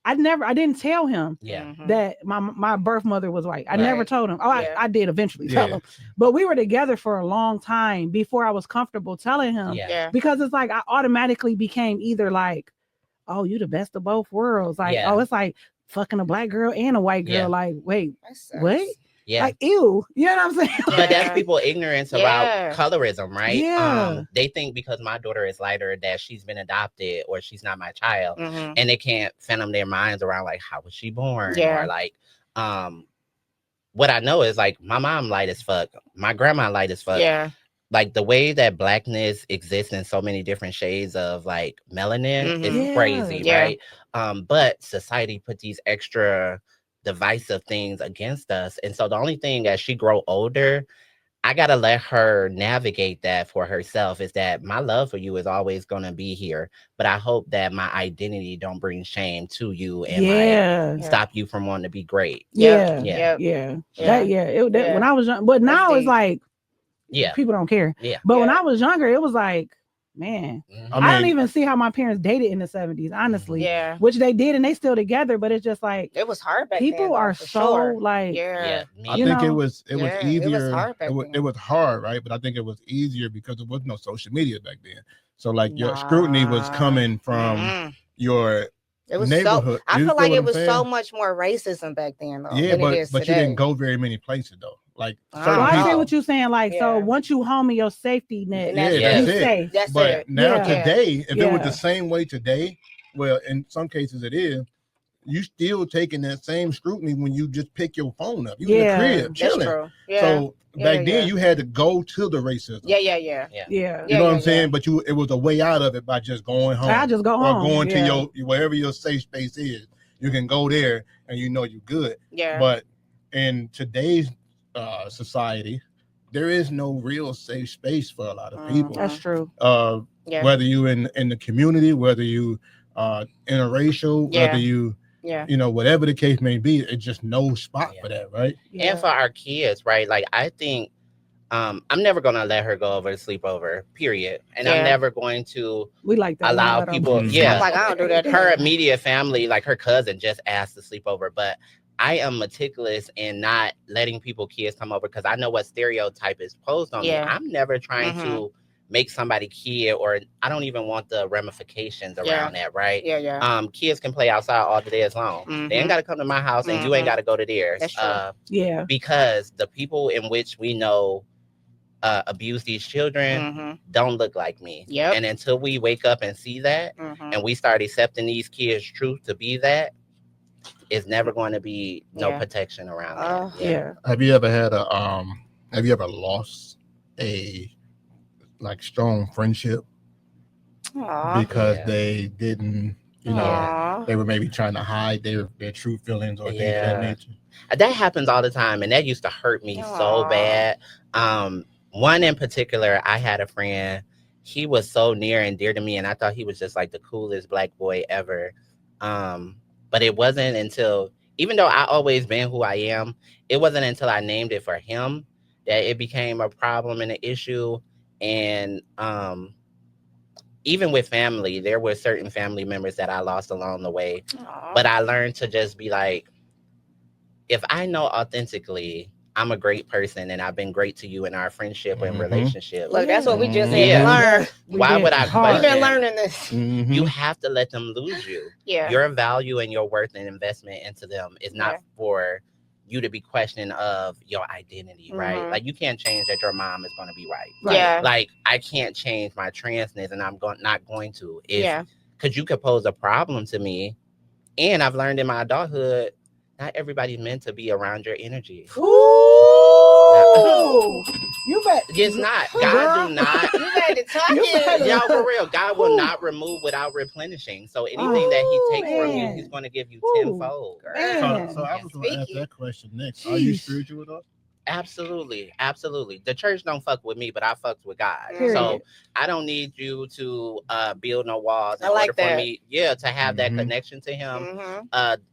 [SPEAKER 4] I didn't tell him that my birth mother was white. I never told him. I did eventually tell him. But we were together for a long time before I was comfortable telling him. Because it's like I automatically became either like, oh, you the best of both worlds. Like, oh, it's like fucking a black girl and a white girl. Like, wait, what?
[SPEAKER 7] Yeah.
[SPEAKER 4] Like, ew. You know what I'm saying?
[SPEAKER 7] But that's people ignorance about colorism, right?
[SPEAKER 4] Yeah.
[SPEAKER 7] They think because my daughter is lighter that she's been adopted or she's not my child. And they can't fathom their minds around like, how was she born? Or like, what I know is like my mom light as fuck. My grandma light as fuck.
[SPEAKER 5] Yeah.
[SPEAKER 7] Like the way that blackness exists in so many different shades of like melanin is crazy, right? But society put these extra divisive things against us. And so the only thing as she grow older, I gotta let her navigate that for herself, is that my love for you is always gonna be here. But I hope that my identity don't bring shame to you and like stop you from wanting to be great.
[SPEAKER 4] When I was young, but now it's like people don't care. But when I was younger, it was like, man, I don't even see how my parents dated in the 70s, honestly. Which they did, and they still together, but it's just like
[SPEAKER 5] it was hard back
[SPEAKER 4] people
[SPEAKER 5] then,
[SPEAKER 4] are so like
[SPEAKER 6] I think it was easier. It was hard, right? But I think it was easier because there was no social media back then. So like your scrutiny was coming from your neighborhood.
[SPEAKER 5] I feel like it was so much more racism back then, though.
[SPEAKER 6] Yeah, but you didn't go very many places though. Like
[SPEAKER 4] I see what you're saying. Like, so once you home in your safety net,
[SPEAKER 6] that's
[SPEAKER 4] safe.
[SPEAKER 6] That's but now today, if it was the same way today, well, in some cases it is, you still taking that same scrutiny when you just pick your phone up. You in the crib chilling. So back then you had to go to the racism. You know what I'm saying? But it was a way out of it by just going home.
[SPEAKER 4] I just go home.
[SPEAKER 6] Or going to your wherever your safe space is. You can go there and you know you're good. But in today's society, there is no real safe space for a lot of people.
[SPEAKER 4] That's true.
[SPEAKER 6] Whether you in the community, whether you interracial, whether you you know, whatever the case may be, it's just no spot for that, right?
[SPEAKER 7] And for our kids, right? Like I think I'm never gonna let her go over to sleepover, period. And I'm never going to allow people
[SPEAKER 5] like I don't do that.
[SPEAKER 7] Her immediate family, like her cousin, just asked to sleep over, but I am meticulous in not letting kids come over because I know what stereotype is posed on me. I'm never trying to make somebody kid, or I don't even want the ramifications around that, right? Kids can play outside all the day as long. They ain't got to come to my house and you ain't got to go to theirs.
[SPEAKER 5] That's true.
[SPEAKER 7] Because the people in which we know abuse these children don't look like me. And until we wake up and see that and we start accepting these kids' truth to be that, it's never going to be no protection around that.
[SPEAKER 6] Have you ever had have you ever lost a like strong friendship because they didn't, you know, they were maybe trying to hide their true feelings or things of that nature?
[SPEAKER 7] That happens all the time, and that used to hurt me so bad. One in particular, I had a friend. He was so near and dear to me, and I thought he was just like the coolest black boy ever. But it wasn't until, even though I always been who I am, it wasn't until I named it for him that it became a problem and an issue. And even with family, there were certain family members that I lost along the way. But I learned to just be like, if I know authentically I'm a great person and I've been great to you in our friendship and relationship.
[SPEAKER 5] Look, that's what we just had to learn.
[SPEAKER 7] Why would I question?
[SPEAKER 5] We've been learning this.
[SPEAKER 7] You have to let them lose you. Your value and your worth and investment into them is not for you to be questioning of your identity, right? Like you can't change that your mom is going to be right. Like I can't change my transness and I'm not going to. Because you could pose a problem to me And I've learned in my adulthood, not everybody's meant to be around your energy.
[SPEAKER 4] Ooh. You bet.
[SPEAKER 7] It's not. God do not.
[SPEAKER 5] You better talk it.
[SPEAKER 7] Y'all, for real. God will not remove without replenishing. So anything that he takes from you, he's going to give you tenfold.
[SPEAKER 6] So I was going to ask that question next. Jeez. Are you spiritual at all?
[SPEAKER 7] Absolutely. Absolutely. The church don't fuck with me, but I fucks with God. So I don't need you to build no walls in order for me, to have that connection to him.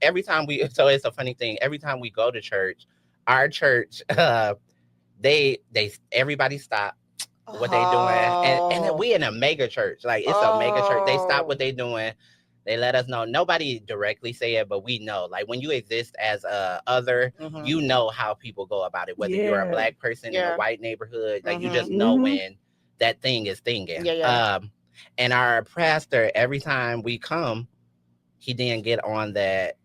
[SPEAKER 7] Every time so it's a funny thing. Every time we go to church, our church, everybody stop what they doing. And we in a mega church. Like it's a mega church. They stop what they doing. They let us know. Nobody directly say it, but we know. Like when you exist as a other, you know how people go about it. Whether you're a black person in a white neighborhood, like you just know when that thing is thinking. And our pastor, every time we come, he didn't get on that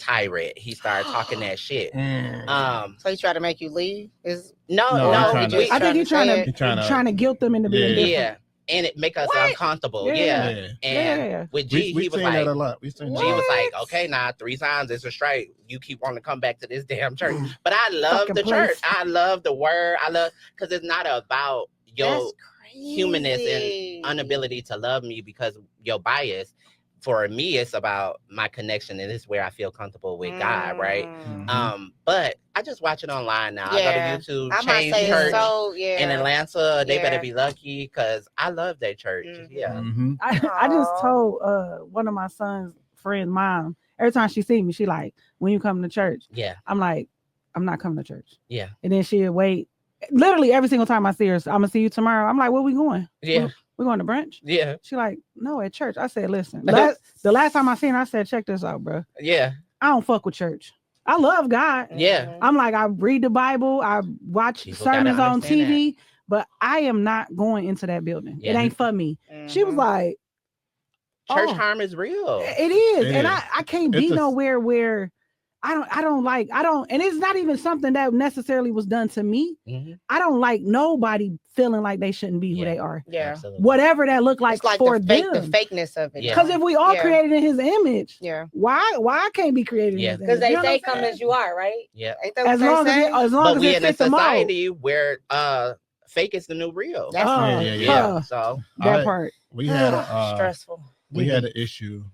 [SPEAKER 7] tirade. He started talking that shit.
[SPEAKER 5] So he tried to make you leave?
[SPEAKER 7] No.
[SPEAKER 4] I think he's trying to guilt them into being different.
[SPEAKER 7] Yeah. And it make us uncomfortable. And with G, he was like,
[SPEAKER 6] that a lot.
[SPEAKER 7] G was like, okay, now 3 times it's a strike. You keep wanting to come back to this damn church. But I love the church. I love the word. I love, because it's not about your humanness and inability to love me because your bias. For me, it's about my connection, and this is where I feel comfortable with God, right? But I just watch it online now. I go to YouTube, Change Church in Atlanta. They better be lucky because I love their church.
[SPEAKER 4] I just told one of my son's friend's mom, every time she see me, she like, when you come to church, I'm like, I'm not coming to church. And then she'll wait. Literally every single time I see her, I'm gonna see you tomorrow. I'm like, where we going? We're going to brunch? She like, no, at church. I said, listen, the last time I seen her, I said, check this out, bro. I don't fuck with church. I love God. I'm like, I read the Bible. I watch sermons on TV, but I am not going into that building. It ain't for me. She was like,
[SPEAKER 7] church harm is real.
[SPEAKER 4] It is. And I can't be nowhere where I don't, and it's not even something that necessarily was done to me. I don't like nobody feeling like they shouldn't be who they are. Whatever that look like for them.
[SPEAKER 5] The fakeness of it.
[SPEAKER 4] Because if we all created in his image, why I can't be created in his image?
[SPEAKER 5] Because they say come as you are, right?
[SPEAKER 4] As long as
[SPEAKER 7] we
[SPEAKER 4] it
[SPEAKER 7] in a
[SPEAKER 4] fits the mold.
[SPEAKER 7] society where fake is the new real.
[SPEAKER 4] So that part.
[SPEAKER 6] We had
[SPEAKER 5] stressful.
[SPEAKER 6] We had an issue.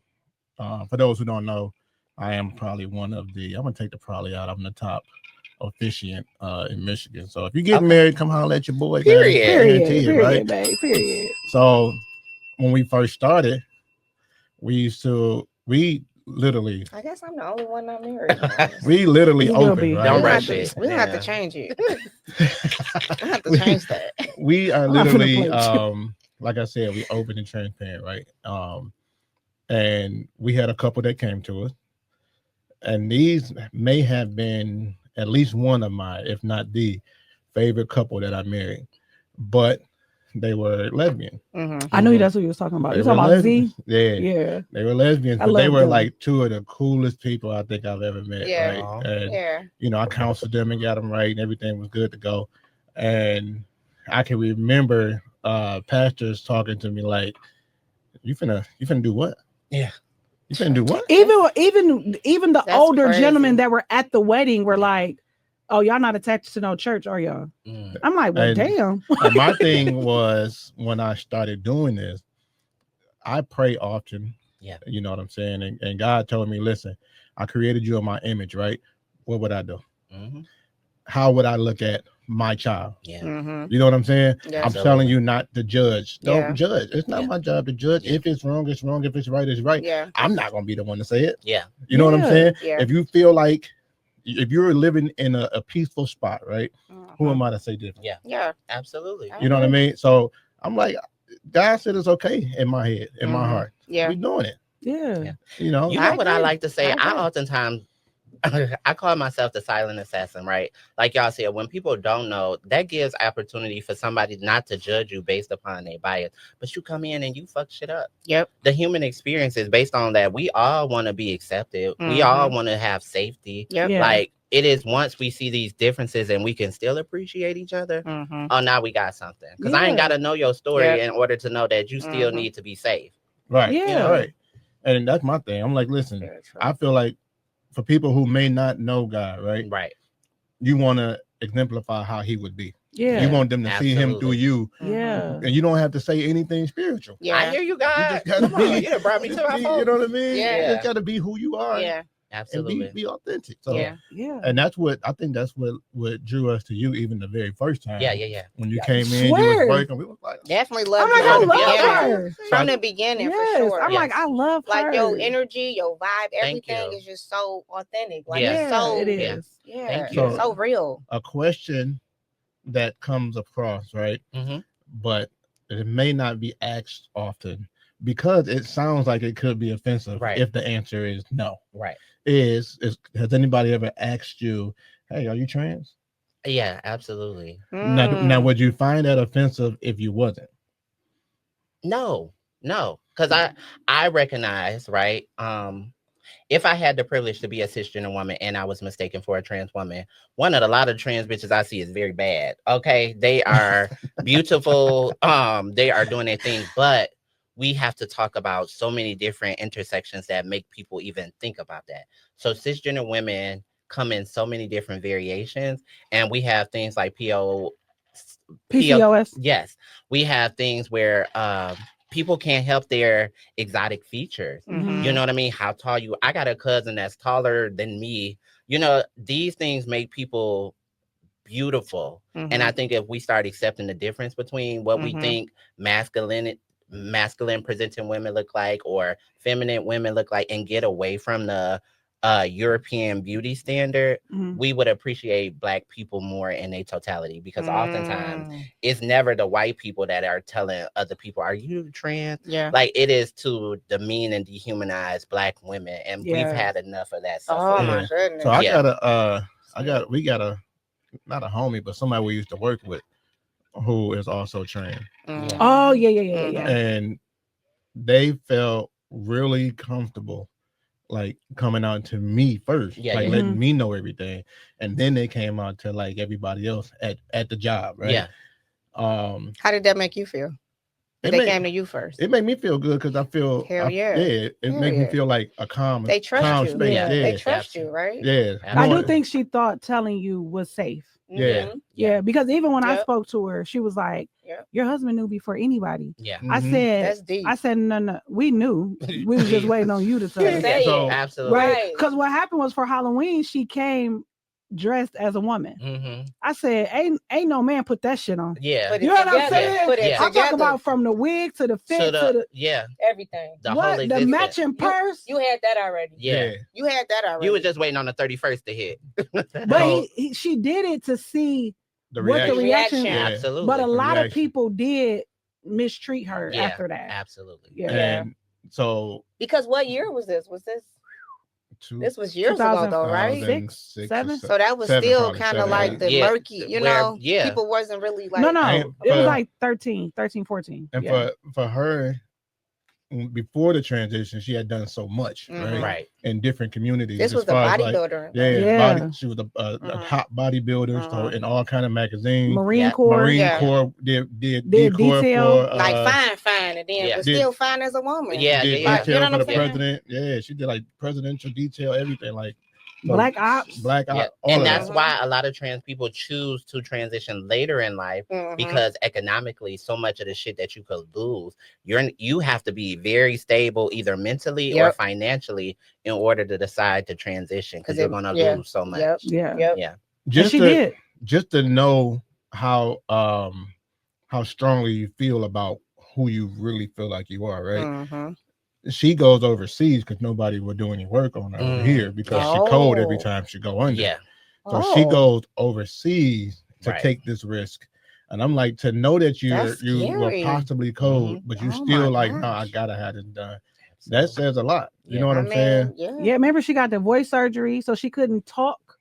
[SPEAKER 6] For those who don't know, I am probably one of the, I'm going to take the probably out. I'm the top officiant in Michigan. So if you get married, come holler at your boy.
[SPEAKER 4] Period,
[SPEAKER 6] right?
[SPEAKER 4] Babe, period.
[SPEAKER 6] So when we first started, we literally.
[SPEAKER 5] I guess I'm the only one not married.
[SPEAKER 6] We literally opened. Right?
[SPEAKER 7] Don't rush it.
[SPEAKER 5] We don't have to change it. I have to change that.
[SPEAKER 6] We are literally, like I said, we open and transparent, right? And we had a couple that came to us. And these may have been at least one of my, if not the favorite couple that I married, but they were lesbian.
[SPEAKER 4] I knew that's what you was talking about. You talking about Z?
[SPEAKER 6] Yeah. They were lesbians, but they were like two of the coolest people I think I've ever met. Right? And, you know, I counseled them and got them right, and everything was good to go. And I can remember pastors talking to me like, "You finna do what?" You finna do what? Even the older gentlemen that were at the wedding were like, "Oh, y'all not attached to no church, are y'all?" I'm like, "Well, damn." And my thing was when I started doing this, I pray often. You know what I'm saying? And God told me, "Listen, I created you in my image, right? What would I do? How would I look at my child?" You know what I'm saying? I'm telling you not to judge. Don't judge. It's not my job to judge. If it's wrong, it's wrong. If it's right, it's right. I'm not gonna be the one to say it. You know what I'm saying? If you feel like if you're living in a peaceful spot, right? Who am I to say different?
[SPEAKER 7] Absolutely.
[SPEAKER 6] You know what I mean? So I'm like, God said it's okay in my head, in my heart. We're doing it. You know
[SPEAKER 7] what I like to say? I oftentimes I call myself the silent assassin, right? Like y'all said, when people don't know, that gives opportunity for somebody not to judge you based upon their bias. But you come in and you fuck shit up. The human experience is based on that. We all want to be accepted. We all want to have safety. Like it is once we see these differences and we can still appreciate each other. Oh, now we got something. Because I ain't got to know your story in order to know that you still need to be safe.
[SPEAKER 6] Right. Right. And that's my thing. I'm like, listen, I feel like for people who may not know God, right?
[SPEAKER 7] Right.
[SPEAKER 6] You want to exemplify how he would be.
[SPEAKER 4] Yeah.
[SPEAKER 6] You want them to see him through you.
[SPEAKER 4] Yeah.
[SPEAKER 6] And you don't have to say anything spiritual.
[SPEAKER 5] Yeah.
[SPEAKER 7] I hear you, God.
[SPEAKER 6] You just gotta be.
[SPEAKER 7] You done brought me to my phone.
[SPEAKER 6] You know what I mean?
[SPEAKER 5] Yeah.
[SPEAKER 6] You just gotta be who you are.
[SPEAKER 5] Yeah.
[SPEAKER 7] Absolutely.
[SPEAKER 6] And be authentic. So,
[SPEAKER 5] Yeah.
[SPEAKER 6] And that's what I think that's what drew us to you even the very first time.
[SPEAKER 7] Yeah.
[SPEAKER 6] When you came in, you was working. We was like,
[SPEAKER 5] definitely love
[SPEAKER 4] I'm like, I
[SPEAKER 5] you
[SPEAKER 4] love her.
[SPEAKER 5] from the beginning for sure.
[SPEAKER 4] I'm like, I love her.
[SPEAKER 5] Like your energy, your vibe,
[SPEAKER 7] Thank
[SPEAKER 5] everything
[SPEAKER 7] you.
[SPEAKER 5] is just so authentic. Like
[SPEAKER 7] Yeah.
[SPEAKER 5] it's so
[SPEAKER 4] it is.
[SPEAKER 5] Yeah.
[SPEAKER 7] Thank
[SPEAKER 6] you.
[SPEAKER 5] So real.
[SPEAKER 6] a question that comes across, right?
[SPEAKER 7] Mm-hmm.
[SPEAKER 6] But it may not be asked often because it sounds like it could be offensive if the answer is no.
[SPEAKER 7] Right.
[SPEAKER 6] Has anybody ever asked you, hey, are you trans?
[SPEAKER 7] Yeah, absolutely.
[SPEAKER 6] Now, would you find that offensive if you wasn't?
[SPEAKER 7] No, because I recognize, right? If I had the privilege to be a cisgender woman and I was mistaken for a trans woman, one of the lot of trans bitches I see is very bad. Okay, they are beautiful. They are doing their thing, but we have to talk about so many different intersections that make people even think about that. So cisgender women come in so many different variations, and we have things like
[SPEAKER 4] PCOS.
[SPEAKER 7] Yes, we have things where people can't help their exotic features. You know what I mean? How tall you? I got a cousin that's taller than me. You know, these things make people beautiful. And I think if we start accepting the difference between what we think masculine presenting women look like or feminine women look like, and get away from the European beauty standard, we would appreciate Black people more in their totality, because oftentimes it's never the white people that are telling other people, are you trans?
[SPEAKER 5] Yeah.
[SPEAKER 7] Like, it is to demean and dehumanize Black women, and we've had enough of that stuff.
[SPEAKER 5] Oh my goodness.
[SPEAKER 6] So we got a not a homie, but somebody we used to work with who is also trans.
[SPEAKER 4] Oh yeah.
[SPEAKER 6] And they felt really comfortable like coming out to me first, letting me know everything, and then they came out to like everybody else at the job, right?
[SPEAKER 5] How did that make you feel? They came to you first.
[SPEAKER 6] It made me feel good because I feel it made me feel like a calm.
[SPEAKER 5] They trust you.
[SPEAKER 6] Space.
[SPEAKER 5] They trust you, right?
[SPEAKER 6] Yeah,
[SPEAKER 4] I do think she thought telling you was safe. Yeah, because even when I spoke to her, she was like, your husband knew before anybody. I said,
[SPEAKER 5] that's deep.
[SPEAKER 4] I said, no, we knew. We was just waiting on you to tell us.
[SPEAKER 5] So,
[SPEAKER 7] absolutely.
[SPEAKER 4] Right. Because what happened was, for Halloween, she came dressed as a woman. I said, ain't no man put that shit on.
[SPEAKER 7] Yeah.
[SPEAKER 4] You know what I'm saying? I'm talking about from the wig to the fit to the
[SPEAKER 5] everything.
[SPEAKER 4] The matching purse.
[SPEAKER 5] You had that already.
[SPEAKER 7] Yeah.
[SPEAKER 5] You had that already.
[SPEAKER 7] You were just waiting on the 31st to hit.
[SPEAKER 4] But she did it to see the reaction.
[SPEAKER 7] Absolutely.
[SPEAKER 4] But a lot of people did mistreat her after that.
[SPEAKER 7] Absolutely.
[SPEAKER 6] And so,
[SPEAKER 5] because what year was this? This was years ago, though, right?
[SPEAKER 4] 6, 7.
[SPEAKER 5] So that was still kind of like the murky, people wasn't really like.
[SPEAKER 4] No, it was like 13, 14.
[SPEAKER 6] And for her, before the transition, she had done so much, right? In different communities.
[SPEAKER 5] This was a bodybuilder.
[SPEAKER 6] She was a top bodybuilder, so in all kind of magazines.
[SPEAKER 4] Marine Corps
[SPEAKER 6] did
[SPEAKER 4] detail,
[SPEAKER 6] for,
[SPEAKER 5] like fine, and then was still fine as a woman.
[SPEAKER 6] Detail you know for the president. Yeah, she did like presidential detail, everything, like.
[SPEAKER 4] Black ops.
[SPEAKER 7] And that's why a lot of trans people choose to transition later in life, because economically, so much of the shit that you could lose, you have to be very stable, either mentally or financially, in order to decide to transition, because you're gonna lose so much.
[SPEAKER 6] Just to know how strongly you feel about who you really feel like you are, right? She goes overseas because nobody will do any work on her over here, because she cold every time she go under. So she goes overseas to take this risk. And I'm like, to know that you were possibly cold, but you still like, no, I gotta have this done. That says a lot. You know what I'm saying?
[SPEAKER 4] Yeah. Remember, she got the voice surgery, so she couldn't talk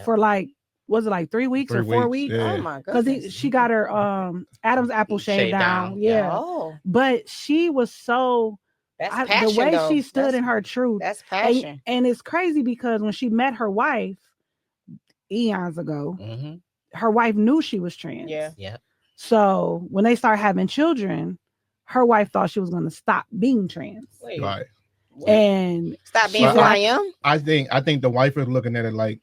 [SPEAKER 4] for like, was it like 3 weeks or 4 weeks?
[SPEAKER 5] Oh my god!
[SPEAKER 4] Because she got her Adam's apple shaved down. But she was so.
[SPEAKER 5] That's passion,
[SPEAKER 4] the way
[SPEAKER 5] though.
[SPEAKER 4] She stood in her truth.
[SPEAKER 5] That's passion.
[SPEAKER 4] And it's crazy because when she met her wife eons ago, her wife knew she was trans.
[SPEAKER 5] Yeah.
[SPEAKER 4] So when they started having children, her wife thought she was going to stop being trans.
[SPEAKER 6] Right.
[SPEAKER 4] And
[SPEAKER 5] stop being who I am.
[SPEAKER 6] I think the wife is looking at it like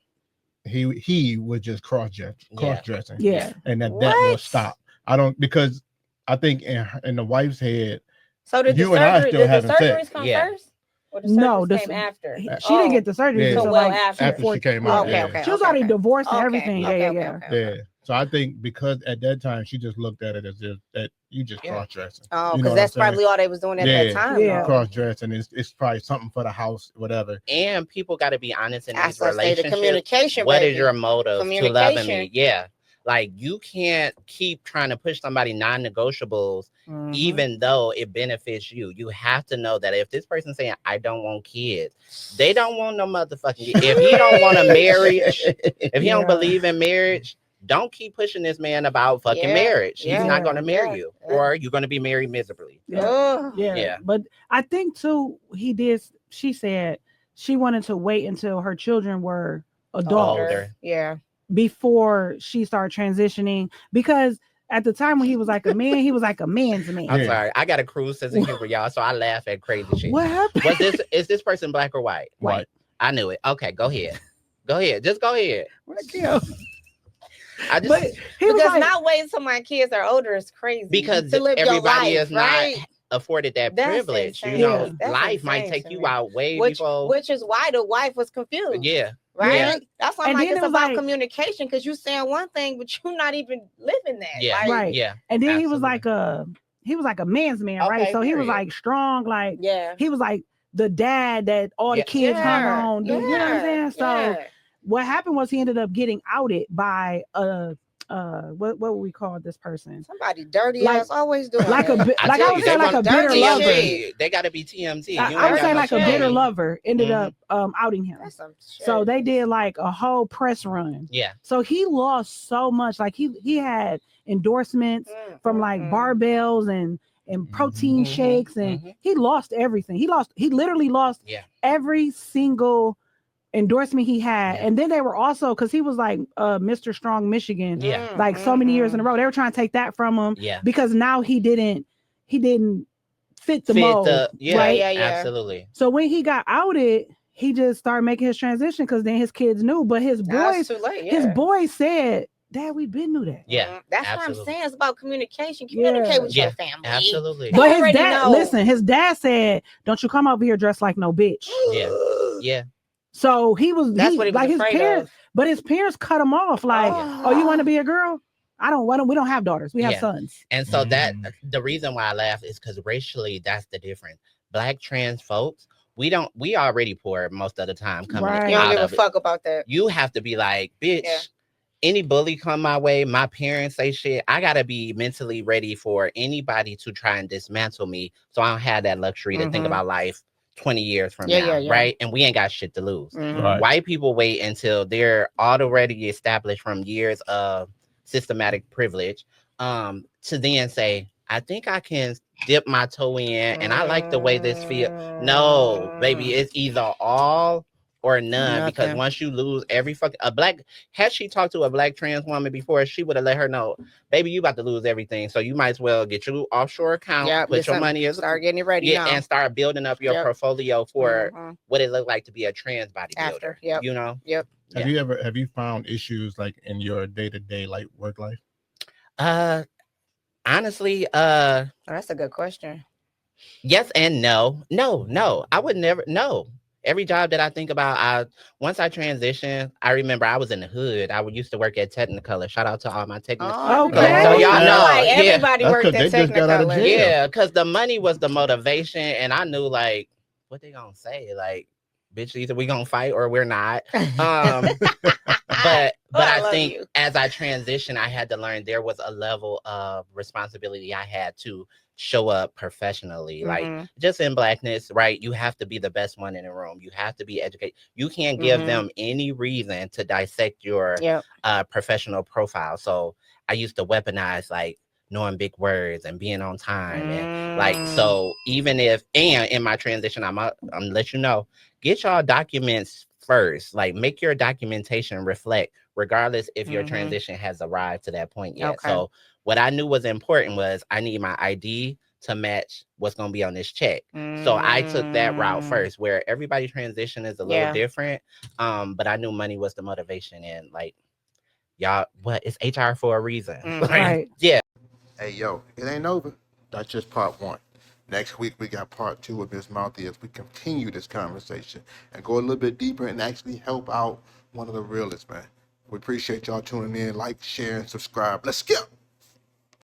[SPEAKER 6] he was just cross dressing.
[SPEAKER 4] Yeah.
[SPEAKER 6] And that will stop. I don't, because I think in the wife's head,
[SPEAKER 5] so did
[SPEAKER 6] you
[SPEAKER 5] the
[SPEAKER 6] and I
[SPEAKER 5] surgery,
[SPEAKER 6] still
[SPEAKER 5] did
[SPEAKER 6] haven't
[SPEAKER 5] the surgeries come first? Or the surgeries came after?
[SPEAKER 4] She didn't get the surgery
[SPEAKER 6] Yeah.
[SPEAKER 4] until
[SPEAKER 5] well
[SPEAKER 4] like
[SPEAKER 5] after
[SPEAKER 6] she came out.
[SPEAKER 5] Okay.
[SPEAKER 4] She was already divorced and everything.
[SPEAKER 5] Okay.
[SPEAKER 6] Yeah. So I think because at that time she just looked at it as if that you just cross dressing.
[SPEAKER 5] Oh, because that's probably all they was doing at that time.
[SPEAKER 4] Yeah.
[SPEAKER 6] Cross dressing it's probably something for the house, whatever.
[SPEAKER 7] And people got to be honest in these
[SPEAKER 5] relationships.
[SPEAKER 7] relationships.
[SPEAKER 5] The communication.
[SPEAKER 7] What is your motive to loving me? Yeah. Like you can't keep trying to push somebody non-negotiables, even though it benefits you. You have to know that if this person's saying, I don't want kids, they don't want no motherfucking kids. If he don't want a marriage, if he don't believe in marriage, don't keep pushing this man about fucking marriage. He's not going to marry you, or you're going to be married miserably.
[SPEAKER 4] Yeah. But I think too, she said she wanted to wait until her children were adults.
[SPEAKER 5] Older. Yeah.
[SPEAKER 4] Before she started transitioning, because at the time when he was like a man, he was like a man's man.
[SPEAKER 7] I'm sorry, I got a cruise sense of humor, y'all, so I laugh at crazy shit.
[SPEAKER 4] What happened?
[SPEAKER 7] Is this person black or white?
[SPEAKER 6] White.
[SPEAKER 7] I knew it. Okay, go ahead. Just go ahead.
[SPEAKER 5] Because like, not waiting until my kids are older is crazy.
[SPEAKER 7] Because
[SPEAKER 5] to live
[SPEAKER 7] everybody
[SPEAKER 5] your life,
[SPEAKER 7] is not afforded that privilege.
[SPEAKER 5] Insane.
[SPEAKER 7] You know, life might take you out way before.
[SPEAKER 5] Which is why the wife was confused.
[SPEAKER 7] Yeah.
[SPEAKER 5] Right.
[SPEAKER 7] Yeah.
[SPEAKER 5] That's why I'm like, it's about communication, because you're saying one thing, but you're not even living that.
[SPEAKER 7] Yeah.
[SPEAKER 5] Like,
[SPEAKER 4] right.
[SPEAKER 7] Yeah.
[SPEAKER 4] And then he was like a man's man, right? So he was like strong, like he was like the dad that all the kids hung on. You know what I'm saying? So what happened was he ended up getting outed by what would we call this person?
[SPEAKER 5] Somebody dirty ass always doing
[SPEAKER 4] like a like I would say like a bitter lover.
[SPEAKER 7] They got to be TMZ.
[SPEAKER 4] I would say like a bitter lover ended up outing him. So they did like a whole press run.
[SPEAKER 7] Yeah.
[SPEAKER 4] So he lost so much. Like he had endorsements from like barbells and protein shakes, and he lost everything. He literally lost every single endorsement he had. And then they were also, because he was like Mr. Strong Michigan, like so many years in a row, they were trying to take that from him because now he didn't fit the mold.
[SPEAKER 7] Right? Absolutely.
[SPEAKER 4] So when he got outed, he just started making his transition, because then his kids knew, but his boys said, Dad, we been knew that.
[SPEAKER 7] Yeah,
[SPEAKER 5] that's what I'm saying. It's about communication. Communicate with your family.
[SPEAKER 7] Absolutely.
[SPEAKER 4] But his dad said, "Don't you come over here dressed like no bitch."
[SPEAKER 7] Yeah.
[SPEAKER 4] So he was.
[SPEAKER 5] That's what he was
[SPEAKER 4] like
[SPEAKER 5] afraid
[SPEAKER 4] his parents.
[SPEAKER 5] of.
[SPEAKER 4] But his parents cut him off. Like, oh, you want to be a girl? We don't have daughters. We have sons.
[SPEAKER 7] And so that the reason why I laugh is because racially, that's the difference. Black trans folks, we already poor most of the time coming out of it.
[SPEAKER 5] You don't give a fuck about that.
[SPEAKER 7] You have to be like, bitch, any bully come my way, my parents say shit, I gotta be mentally ready for anybody to try and dismantle me, so I don't have that luxury to think about life 20 years from now, right? And we ain't got shit to lose.
[SPEAKER 6] Right.
[SPEAKER 7] White people wait until they're already established from years of systematic privilege to then say, I think I can dip my toe in and I like the way this feels. No, baby, it's either all or none. Because once you lose every had she talked to a black trans woman before, she would have let her know, baby, you about to lose everything. So you might as well get your offshore account, put your money in,
[SPEAKER 5] start getting it ready now.
[SPEAKER 7] And start building up your portfolio for what it looked like to be a trans bodybuilder. You know?
[SPEAKER 6] Have you found issues like in your day-to-day like work life?
[SPEAKER 7] Honestly,
[SPEAKER 5] that's a good question.
[SPEAKER 7] Yes and no. I would never. No. Every job that I think about, once I transitioned, I remember I was in the hood. I used to work at Technicolor. Shout out to all my Technicolor.
[SPEAKER 5] Okay.
[SPEAKER 7] So y'all know,
[SPEAKER 5] like everybody worked at Technicolor.
[SPEAKER 7] Yeah, because the money was the motivation, and I knew like what they gonna say, like, bitch, either we gonna fight or we're not. But I think as I transitioned, I had to learn there was a level of responsibility I had to show up professionally, like just in Blackness, right? You have to be the best one in the room. You have to be educated. You can't give them any reason to dissect your professional profile. So I used to weaponize like knowing big words and being on time, and like, so even if, and in my transition, I'm let you know, get y'all documents first. Like, make your documentation reflect, regardless if your transition has arrived to that point yet. So what I knew was important was I need my ID to match what's going to be on this check. So I took that route first, where everybody transition is a little different. But I knew money was the motivation, and like, y'all, it's HR for a reason.
[SPEAKER 4] Right.
[SPEAKER 7] Yeah.
[SPEAKER 6] Hey, yo, it ain't over. That's just part 1. Next week, we got part 2 with Miss Mouthy as we continue this conversation and go a little bit deeper and actually help out one of the realest, man. We appreciate y'all tuning in. Like, share, and subscribe. Let's go.